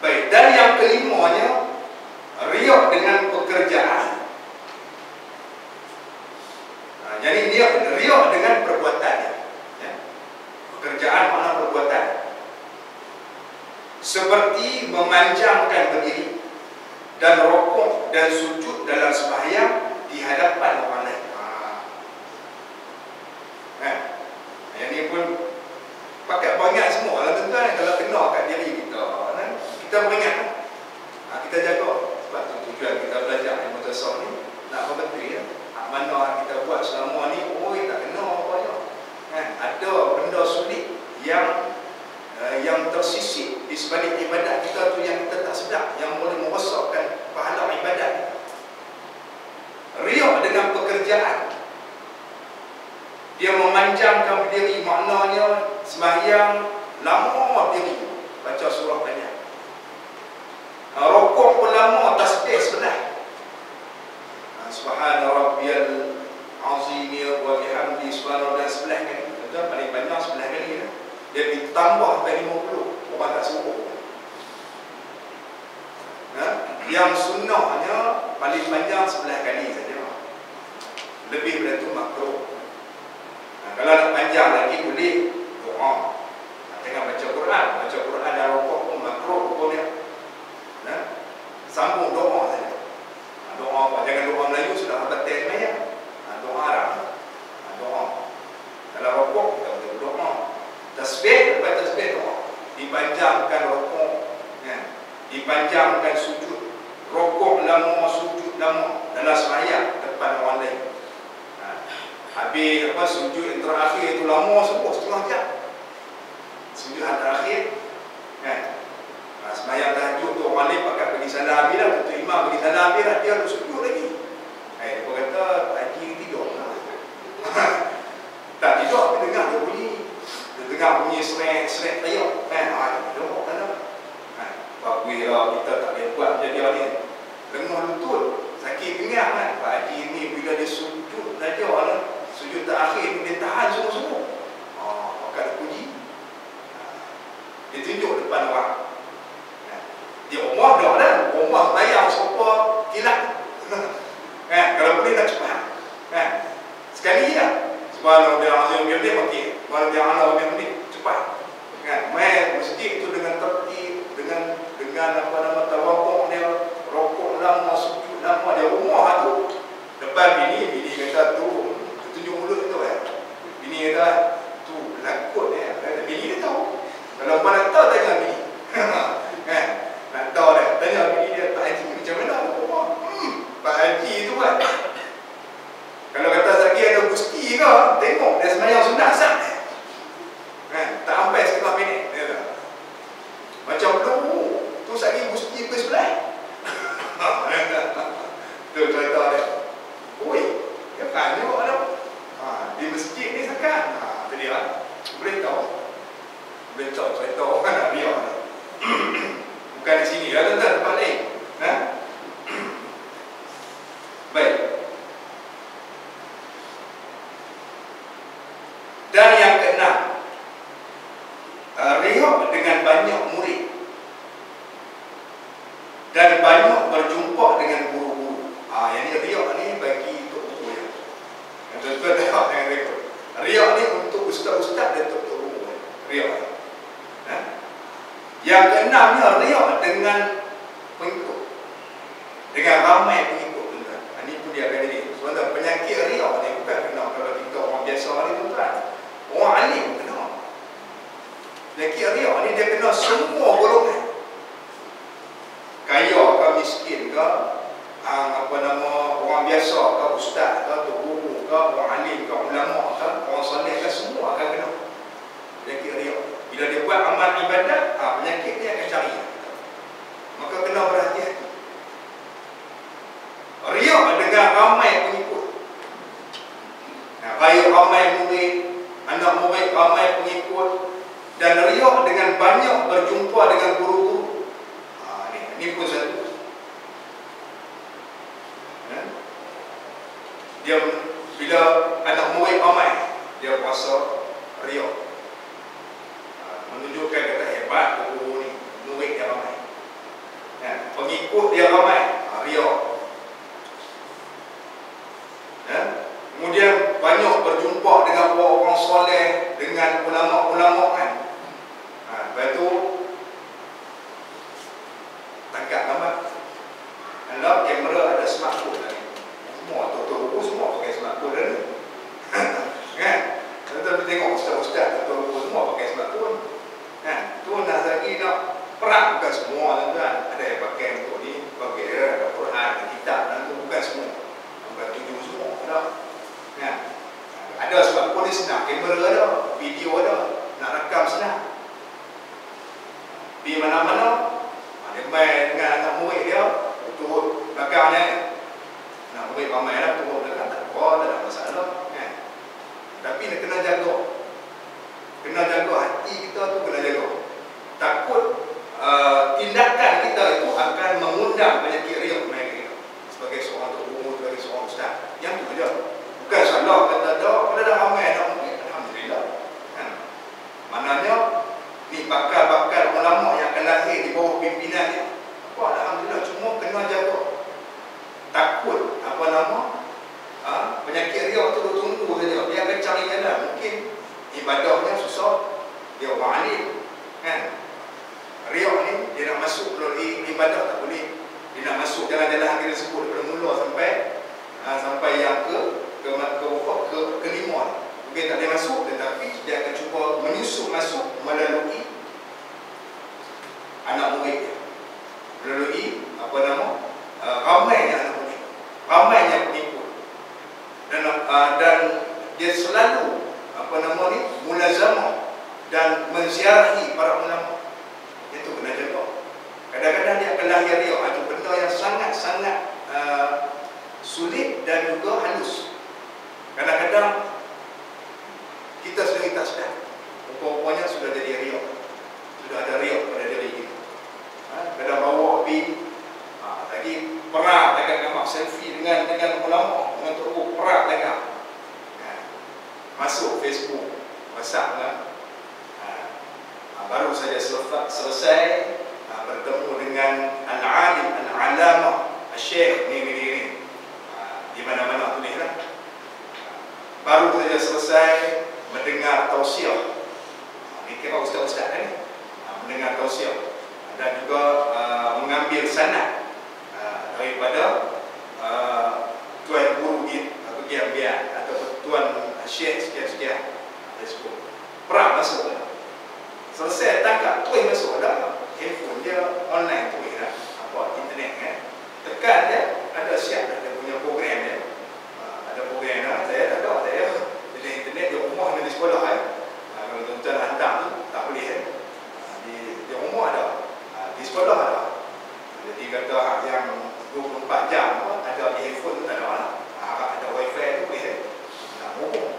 Baik, dan yang kelimanya, riak dengan pekerjaan. Jadi dia riak dengan perbuatannya. Ya. Pekerjaan makna perbuatan. Seperti memanjangkan berdiri dan rokok dan sujud dalam sembahyang di hadapan orang lain. Yang ni pun pakai banyak semua. Tuan-tuan, kalau kena kat diri kita, kita beringat. Kita jaga. Sebab tu tujuan kita belajar ilmu tasawuf ni nak apa betul ya. Mana kita buat selama ni, tak kena apa-apa. Ada benda sulit yang tersisip di sebalik ibadat kita tu yang kita tak sedar, yang boleh merosakkan pahala ibadat kita. Riak dengan pekerjaan, dia memanjangkan diri, maknanya sembahyang lama diri baca surah banyak, rokok pun lama, tasbih sebelah, subhana rabbiyal azim wa bihamdi subhana, dan sebelah kali. Tuan, paling banyak sebelah kali ya. Dia ditambah sampai 50 orang tak suruh. Yang sunnahnya paling panjang sebelah kali saja. Lebih daripada itu makruh. Kalau nak panjang lagi boleh doa. Tengah baca Quran dan rokok pun makruh hukumnya. Sambung doa saja. Doa apa? Jangan doa Melayu, sudah batal sembahyang. Doa Arab. Doa. Kalau rokok kita boleh doa. Tasbih, lepas tasbih doa. Dipanjangkan rokok, dipanjangkan sujud. Rokok lama, sujud lama dalam sembahyang depan orang lain. Habis sujud yang terakhir itu lama semua, setengah jam. Sujud yang terakhir, sembahyang tahajud tu orang lain pakai pergi sana habis lah, Tuan Imam pergi sana habis lah, dia ada sujud lagi. Dia kata Pak Haji tidur lah. Tak tidur, tapi dengar dia bunyi. Dia dengar bunyi seret teriak. Duduk kan lah. Bagus lah, kita tak boleh buat macam dia ni. Dengar lutut, sakit pinggang kan. Pak Haji ni bila dia sujud saja lah, sujud terakhir dia tahan semua-semua. Maka dia puji. Dia tunjuk depan orang. Dia umar dah lah. Umar bayar sopa kilat. Kalau boleh nak cepat. Sekali lah. Subhanallah bihamdihi dia pakai. Subhanallah bihamdihi cepat. Main masjid tu dengan tertib, dengan apa nama tawakuk dia, rokok lama, sujud lama, dia umar tu. Depan bini kata tu, tunjuk mulut tu bini kata tu lakut dia. Bini dia tahu. Kalau mana tahu tanya bini. Nak tahu dah, tanya bini dia, Pak Haji macam mana umar? Pak Haji tu kan. Kalau kata lagi ada gusti ke, tengok dia sembahyang sunat sah. Tak sampai setengah minit. Macam tu lagi gusti ke sebelah. Tu cerita dia. Oi, dia tanya ada. Di masjid ni sekat. Tu dia. Boleh tahu. Boleh tahu cerita orang nak biar. Bukan di sini lah, tuan-tuan, tempat lain. Baik. Dan yang keenam, riak dengan banyak murid dan banyak berjumpa dengan guru-guru. Yang ni riak ni bagi untuk guru ya. Tuan-tuan tengok dengan rekod. Riak ni untuk ustaz-ustaz dan untuk guru. Riak. Yang keenamnya riak dengan pengikut, dengan ramai pengikut, tuan-tuan. Ini pun dia akan jadi. Sebenarnya penyakit riak ni bukan kena kalau kita orang biasa ni, tuan-tuan. Orang alim kena. Penyakit riak ni dia kena semua golongan. Kaya ke, miskin ke, apa nama, orang biasa ke, ustaz ke, guru ke, orang alim ke, ulama ke, orang soleh ke, semua akan kena penyakit riak. Bila dia buat amal ibadat, penyakit dia akan cari. Maka kena berhati-hati. Riak dengan ramai pengikut. Raya ramai murid, anak murid ramai pengikut, Dan riak dengan banyak berjumpa dengan guru-guru. Ini pun satu. Dia bila anak murid ramai, dia puasa riak. Menunjukkan kata hebat guru ni, murid dia ramai. Pengikut dia ramai, riak. Kemudian banyak berjumpa dengan orang soleh, dengan ulama-ulama kan. Lepas tu tangkap gambar. Kalau kamera ada smartphone tadi. Semua tuan-tuan buku semua pakai smartphone dah ni. Kan? Tuan-tuan tengok ustaz-ustaz tuan-tuan buku semua pakai smartphone. Kan? Tu nak lagi nak perang, bukan semua tuan-tuan. Ada yang pakai untuk ni, pakai ada Quran, ada kitab, dan tu bukan semua. Bukan tujuh semua dah. Kan? Ada smartphone ni senang, kamera ada, video ada, nak rakam senang. Di mana-mana dia main dengan anak murid dia, turut belakang ni. Anak murid ramai lah, turut belakang, tak apa, tak ada masalah kan? Tapi dia kena jaga. Kena jaga hati kita tu, kena jaga. Takut tindakan kita itu akan mengundang penyakit riak mereka kita. Sebagai seorang guru, sebagai seorang ustaz. Yang tu je. Bukan salah kata dah, pada dah ramai anak murid, alhamdulillah kan? Maknanya ni bakal-bakal ulama yang akan lahir di bawah pimpinannya. Alhamdulillah, cuma kena jaga. Takut penyakit riak tu tunggu saja. Dia akan cari jalan. Mungkin ibadahnya susah, dia orang alim kan. Riak ni dia nak masuk melalui ibadah tak boleh. Dia nak masuk jalan-jalan kita sebut daripada mula sampai yang kelima ni. Mungkin tak boleh masuk, tetapi dia akan cuba menyusup masuk melalui anak murid dia, melalui ramainya anak murid, ramainya pengikut, dan dia selalu mulazamah dan menziarahi para ulama. Itu kena jaga. Kadang-kadang dia akan lahir riak. Itu benda yang sangat-sangat sulit dan juga halus. Kadang-kadang kita sendiri tak sedar, rupa-rupanya sudah jadi riak. Sudah ada riak pada diri kita. Kadang bawa pergi tadi perang dengan gambar selfie dengan ulama, dengan teruk perang dengan masuk Facebook, WhatsApp kan. Baru saja selesai bertemu dengan al-alim, al-alama, al-syekh ni di mana-mana tulislah. Baru saja selesai mendengar tausiah. Ini kira ustaz-ustaz kan, mendengar tausiah dan juga mengambil sanad daripada tuan guru atau kiam-kiam atau tuan syekh sekian-sekian. Perang masuk dah. Selesai tangkap, terus masuk dah. Handphone dia online terus dah. Internet kan. Tekan dia, ada siap dah. Dia punya program dia. Ada program dah. Saya tak tahu. Saya di internet, di rumah dengan di sekolah kan. Kalau tuan-tuan hantar tu, tak boleh kan. Di rumah ada. Di sekolah ada. Jadi kata yang 24 jam ada di handphone tu tak ada lah. Ada wifi tu boleh kan. Nak hubung.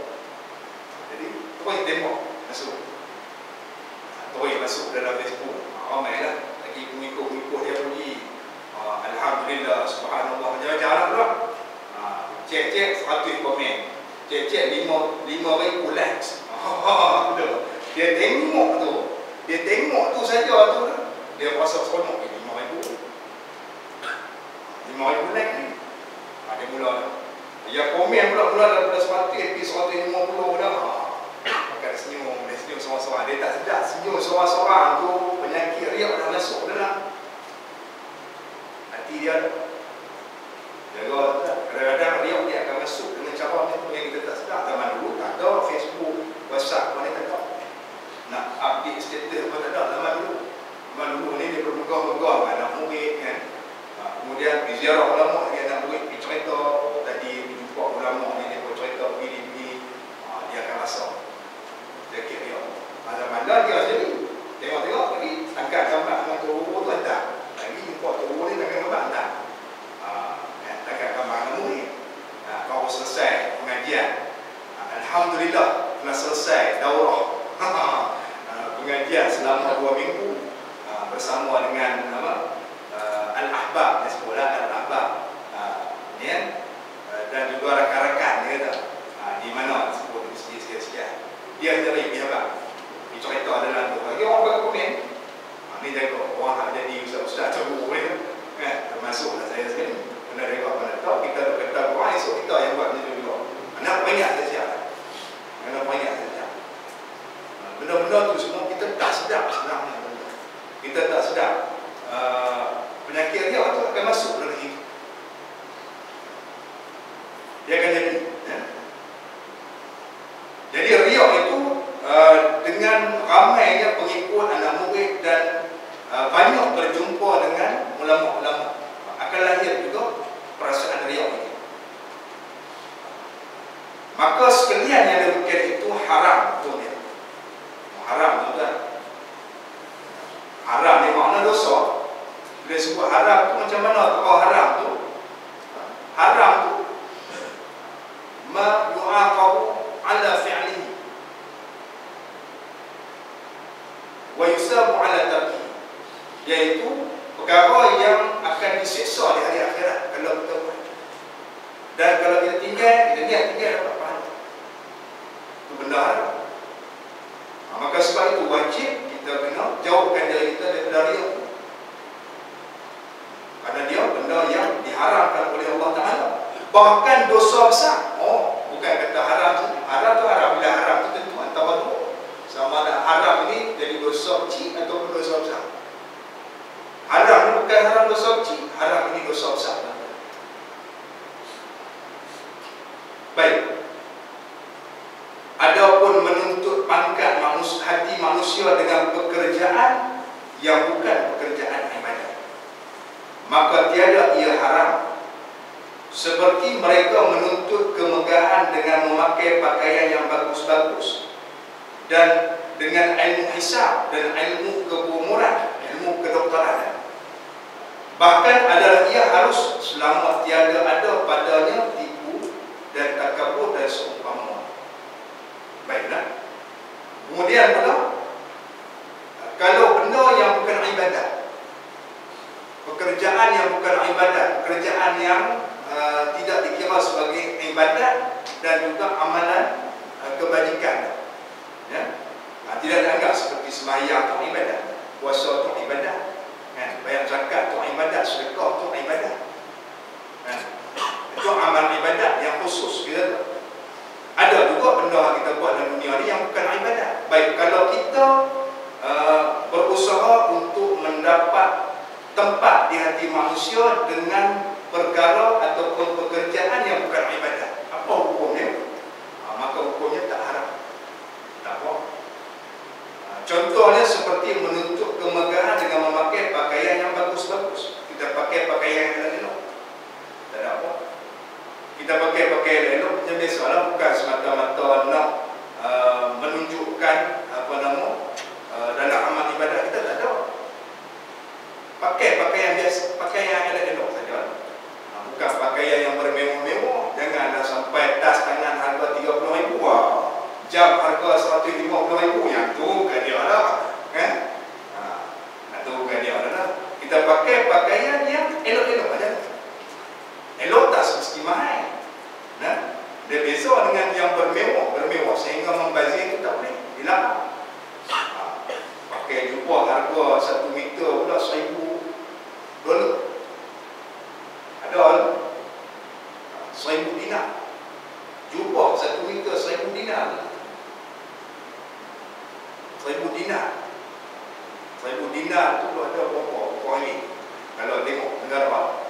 Jadi terus tembak masuk. Terus masuk dalam Facebook. Ramai lah. Lagi pengikut-pengikut dia pergi. Alhamdulillah, subhanallah. Macam-macam lah pula. Cek-cek 100 komen. Cek-cek 5,000 likes. Dia tengok tu. Dia tengok tu saja tu. Dia rasa seronok. 5,000 like ni. Dia mula dah. Yang komen pula daripada 100 pergi 150 dah. Maka dia senyum seorang-seorang. Dia tak sedar senyum seorang-seorang tu penyakit riak dah masuk dalam hati dia. Jaga kadang-kadang riak dia akan masuk dengan cara yang kita tak sedar. Zaman dulu tak ada Facebook, WhatsApp, mana tak ada. Nak update status pun tak ada zaman dulu. Zaman dulu ni dia bermegah-megah dengan anak murid kan. Kemudian ziarah ulama dia nak murid pergi cerita. Tadi jumpa ulama ni dia bercerita begini-begini. Dia akan rasa sakit dia. Zaman dah dia sendiri tengok-tengok lagi angkat gambar dengan turun tu hantar. Lagi jumpa turun ni angkat gambar hantar. Angkat gambar dengan murid. Baru selesai pengajian. Alhamdulillah telah selesai daurah. pengajian selama 2 minggu bersama dengan Al-Ahbab, dia sebutlah Al-Ahbab, dan juga rakan-rakan dia kata di mana sebut sikit-sikit dia dari pihak dia cerita dalam tu lagi orang bagi komen ni tengok orang jadi ustaz-ustaz teruk termasuklah saya sekali kena tengok mana tahu kita kata orang esok kita yang buat macam tu juga anak banyak saja benda-benda tu semua kita tak sedap sebenarnya kita tak sedap penyakit dia tu akan masuk dalam hidup dia akan jadi jadi riak itu dengan ramainya pengikut anak murid dan banyak berjumpa dengan ulama-ulama akan lahir juga perasaan riak ini. Maka sekalian yang demikian itu haram betulnya. Haram juga. Haram ni makna dosa. Bila sebut haram tu macam mana tahu haram tu? Haram tu ma yu'aqabu ala fi'lihi wa yusabu ala tarkihi, iaitu perkara yang akan disiksa di hari akhirat kalau kita buat. Dan kalau kita tinggal dapat pahala. Itu benda haram. Maka sebab itu wajib kita kena jauhkan diri kita daripada riya. Karena dia benda yang diharamkan oleh Allah Ta'ala. Bahkan dosa besar. Bukan kata haram saja. Haram tu haram. Bila haram tu tentu antara dua. Sama ada haram ini jadi dosa kecil ataupun dosa besar. Haram ni bukan haram dosa kecil. Haram ini dosa besar. Baik. Adapun menuntut pangkat hati manusia dengan pekerjaan yang bukan pekerjaan ibadah, maka tiada ia haram. Seperti mereka menuntut kemegahan dengan memakai pakaian yang bagus-bagus dan dengan ilmu hisab dan ilmu keumuran, ilmu kedokteran. Bahkan adalah ia harus selama tiada ada padanya tipu dan takabur dan seumpama. Baiklah. Kemudian pula, kalau benda yang bukan ibadah, pekerjaan yang bukan ibadah, pekerjaan yang tidak dikira sebagai ibadat dan juga amalan kebajikan, ya, tidak dianggap seperti sembahyang itu ibadah, puasa itu ibadah, bayar zakat itu ibadah, sedekah itu ibadah, itu amal ibadat yang khusus. Kita ada juga benda kita buat dalam dunia ini yang bukan ibadah. Baik, kalau kita berusaha untuk mendapat tempat di hati manusia dengan perkara ataupun pekerjaan yang bukan ibadah, apa hukumnya? Maka hukumnya tak haram. Tak apa. Contohnya seperti menuntut kemegahan dengan memakai pakaian yang bagus-bagus. Kita pakai pakaian yang elok. Tak ada apa. Kita pakai pakaian elok macam biasalah, bukan semata-mata nak menunjukkan dalam amal ibadah kita, tak ada. Pakai pakaian biasa, pakaian yang elok saja. Bukan pakaian yang bermewah-mewah. Janganlah sampai tas tangan harga 30,000, jam harga 150,000. Yang tu bukan dia lah, kan? Itu bukan dia lah. Kita pakai pakaian yang elok-elok aja. Elok tak mesti mahal. Dia beza dengan yang bermewah sehingga membazir itu tak boleh. Dilarang. Pakai jubah harga 1 meter pula $1,000. Ada $1,000. Jubah 1 meter $1,000. $1,000 tu ada berapa ini kalau tengok negara.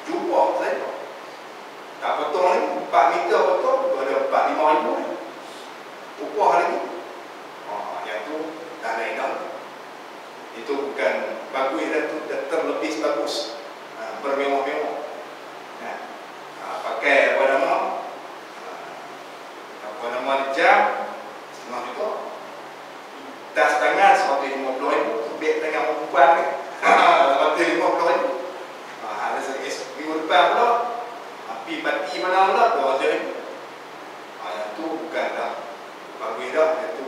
Jubah saja tak potong lagi, 4 meter potong ada 4-5 ribu upah lagi. Yang tu dah lain dah. Itu bukan bagus, dan tu dah terlebih bagus, bermewah-mewah. Pakai apa nama jam setengah juta, tas tangan 150,000, beg tangan perempuan ni 150,000. Ada sedikit minggu depan pula api pati mana pula 200,000. Yang tu bukanlah bagus dah. Itu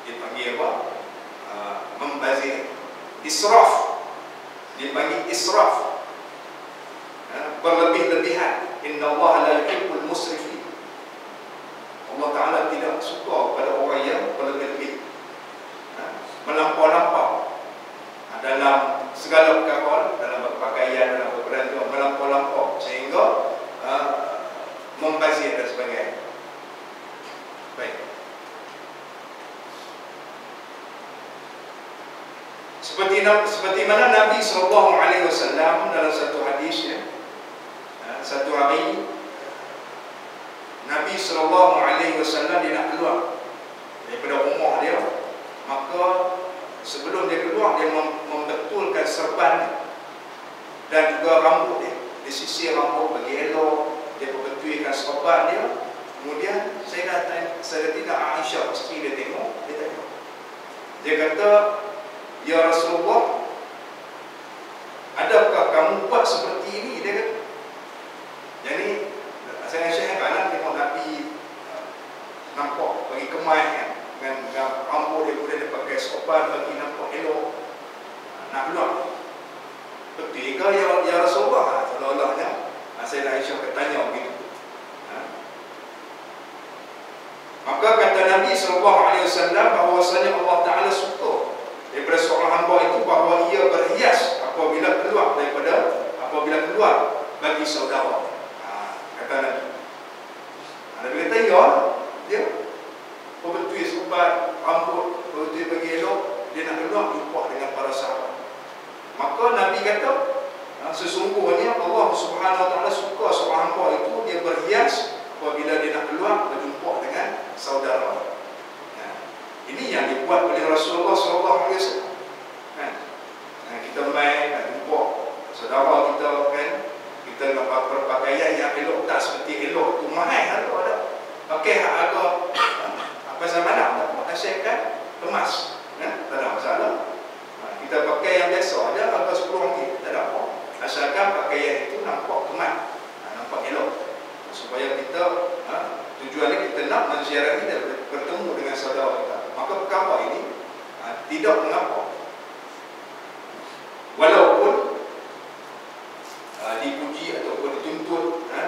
kita Israf, dipanggil israf, berlebih-lebihan. Innallaha la yuhibbul musrifin. Allah Ta'ala tidak suka pada orang yang berlebih-lebih, melampau-lampau dalam segala perkara, dalam berpakaian, dalam berbelanjaan, melampau-lampau sehingga membazir dan sebagainya. Baik. Seperti mana Nabi SAW dalam satu hadisnya, satu hari Nabi SAW dia nak keluar daripada rumah dia, maka sebelum dia keluar dia membetulkan serban dan juga rambut dia. Dia sisir rambut bagi elok, dia betulkan serban dia. Kemudian Sayyidatina Aisyah, isteri dia tengok, dia tanya, dia kata, "Ya Rasulullah, adakah kamu buat seperti ini?" Dia kata. Jadi saya Syekh kanan tengok Nabi nampak bagi kemas dengan rambut dia, kemudian dia pakai sopan bagi nampak elok, nak keluar. Betul ke ya Rasulullah? Seolah-olahnya Sayyidah Aisyah bertanya begitu. Maka kata Nabi SAW bahawasanya Allah Ta'ala suka daripada seorang hamba itu bahawa ia berhias apabila keluar bagi saudara. Kata Nabi. Nabi kata, ya, dia betul sobat rambut, betul bagi elok, dia nak keluar jumpa dengan para sahabat. Maka Nabi kata, sesungguhnya Allah Subhanahu Wa Taala suka seorang hamba itu dia berhias apabila dia nak keluar berjumpa dengan saudara. Ini yang dibuat oleh Rasulullah SAW. Kita main nak jumpa saudara kita, kan, kita nak berpakaian yang elok, tak seperti elok tu mahal ada. Pakai harga apa zaman tak asyikkan kemas, tak ada masalah. Kita pakai yang biasa aja, harga RM10, tak ada apa. Asalkan pakaian itu nampak kemas, nampak elok, supaya kita tujuannya kita nak menziarahi dan bertemu dengan saudara kita. Maka perkara ini tidak mengapa, walaupun dipuji ataupun dituntut,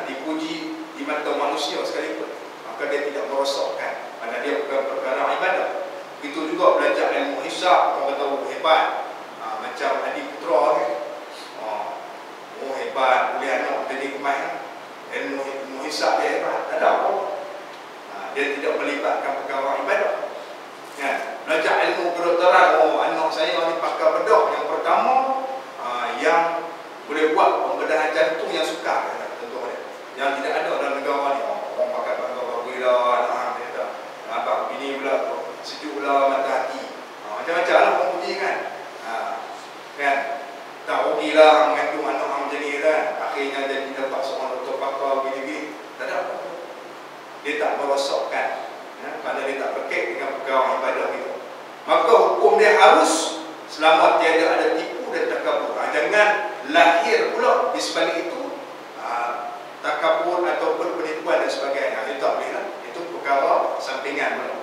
dipuji di mata manusia sekalipun, maka dia tidak merosakkan kerana dia bukan perkara ibadah. Begitu juga belajar ilmu hisab, orang kata hebat, macam adik putra kan, hebat, boleh anak jadi kemas, ilmu hisab dia hebat, tak ada apa. Dia tidak melibatkan perkara ibadah. Belajar ilmu kedokteran, anak saya ni pakar bedah yang pertama, yang boleh buat pembedahan jantung yang sukar, contohnya, yang tidak ada dalam negara ni. Orang pakai bangga bila abang bini pula sejuk pula mata hati, macam-macam lah orang puji kan. Kan tak rugilah mengandung anak macam ni kan, akhirnya jadi dapat seorang doktor pakar gini-gini, tak ada apa. Dia tak merosakkan, kerana dia tak berkait dengan perkara ibadah kita. Maka hukum dia harus selama tiada ada tipu dan takabur. Jangan lahir pula di sebalik itu takabur ataupun penipuan dan sebagainya. Itu tak boleh lah. Itu perkara sampingan pula.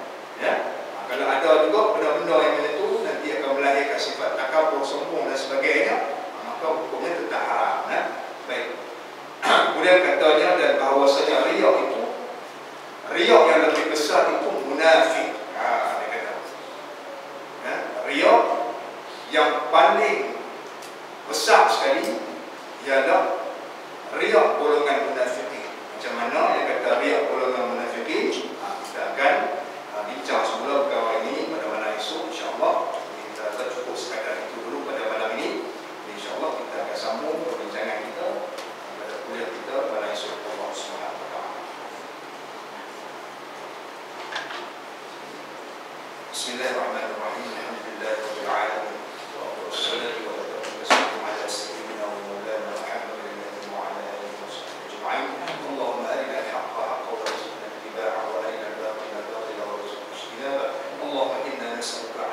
Kalau ada juga benda-benda yang macam itu nanti akan melahirkan sifat takabur, sombong dan sebagainya, maka hukumnya tetap haram. Baik. Kemudian katanya dan bahawasanya riak itu, riak yang lebih besar itu munafik. Dia kata, riak yang paling besar sekali ialah riak golongan munafikin. Macam mana yang kata riak golongan munafikin? Kita akan bincang semula perkara ini pada malam esok, insya-Allah. Kita cukup sekadar itu dulu pada malam ini. Insya-Allah kita akan sambung perbincangan kita pada kuliah kita pada esok. Allah Subhanahu Wa Taala. Bismillahirrahmanirrahim. Alhamdulillahirabbil alamin. Wassalatu wassalamu ala sayyidina wa maulana Muhammadin wa ala alihi washabbihi ajma'in. Allahumma arina al-haqqa haqqan warzuqna ittiba'ahu wa arina al-batila batilan warzuqna ijtinabah. Allahumma inna nas'aluka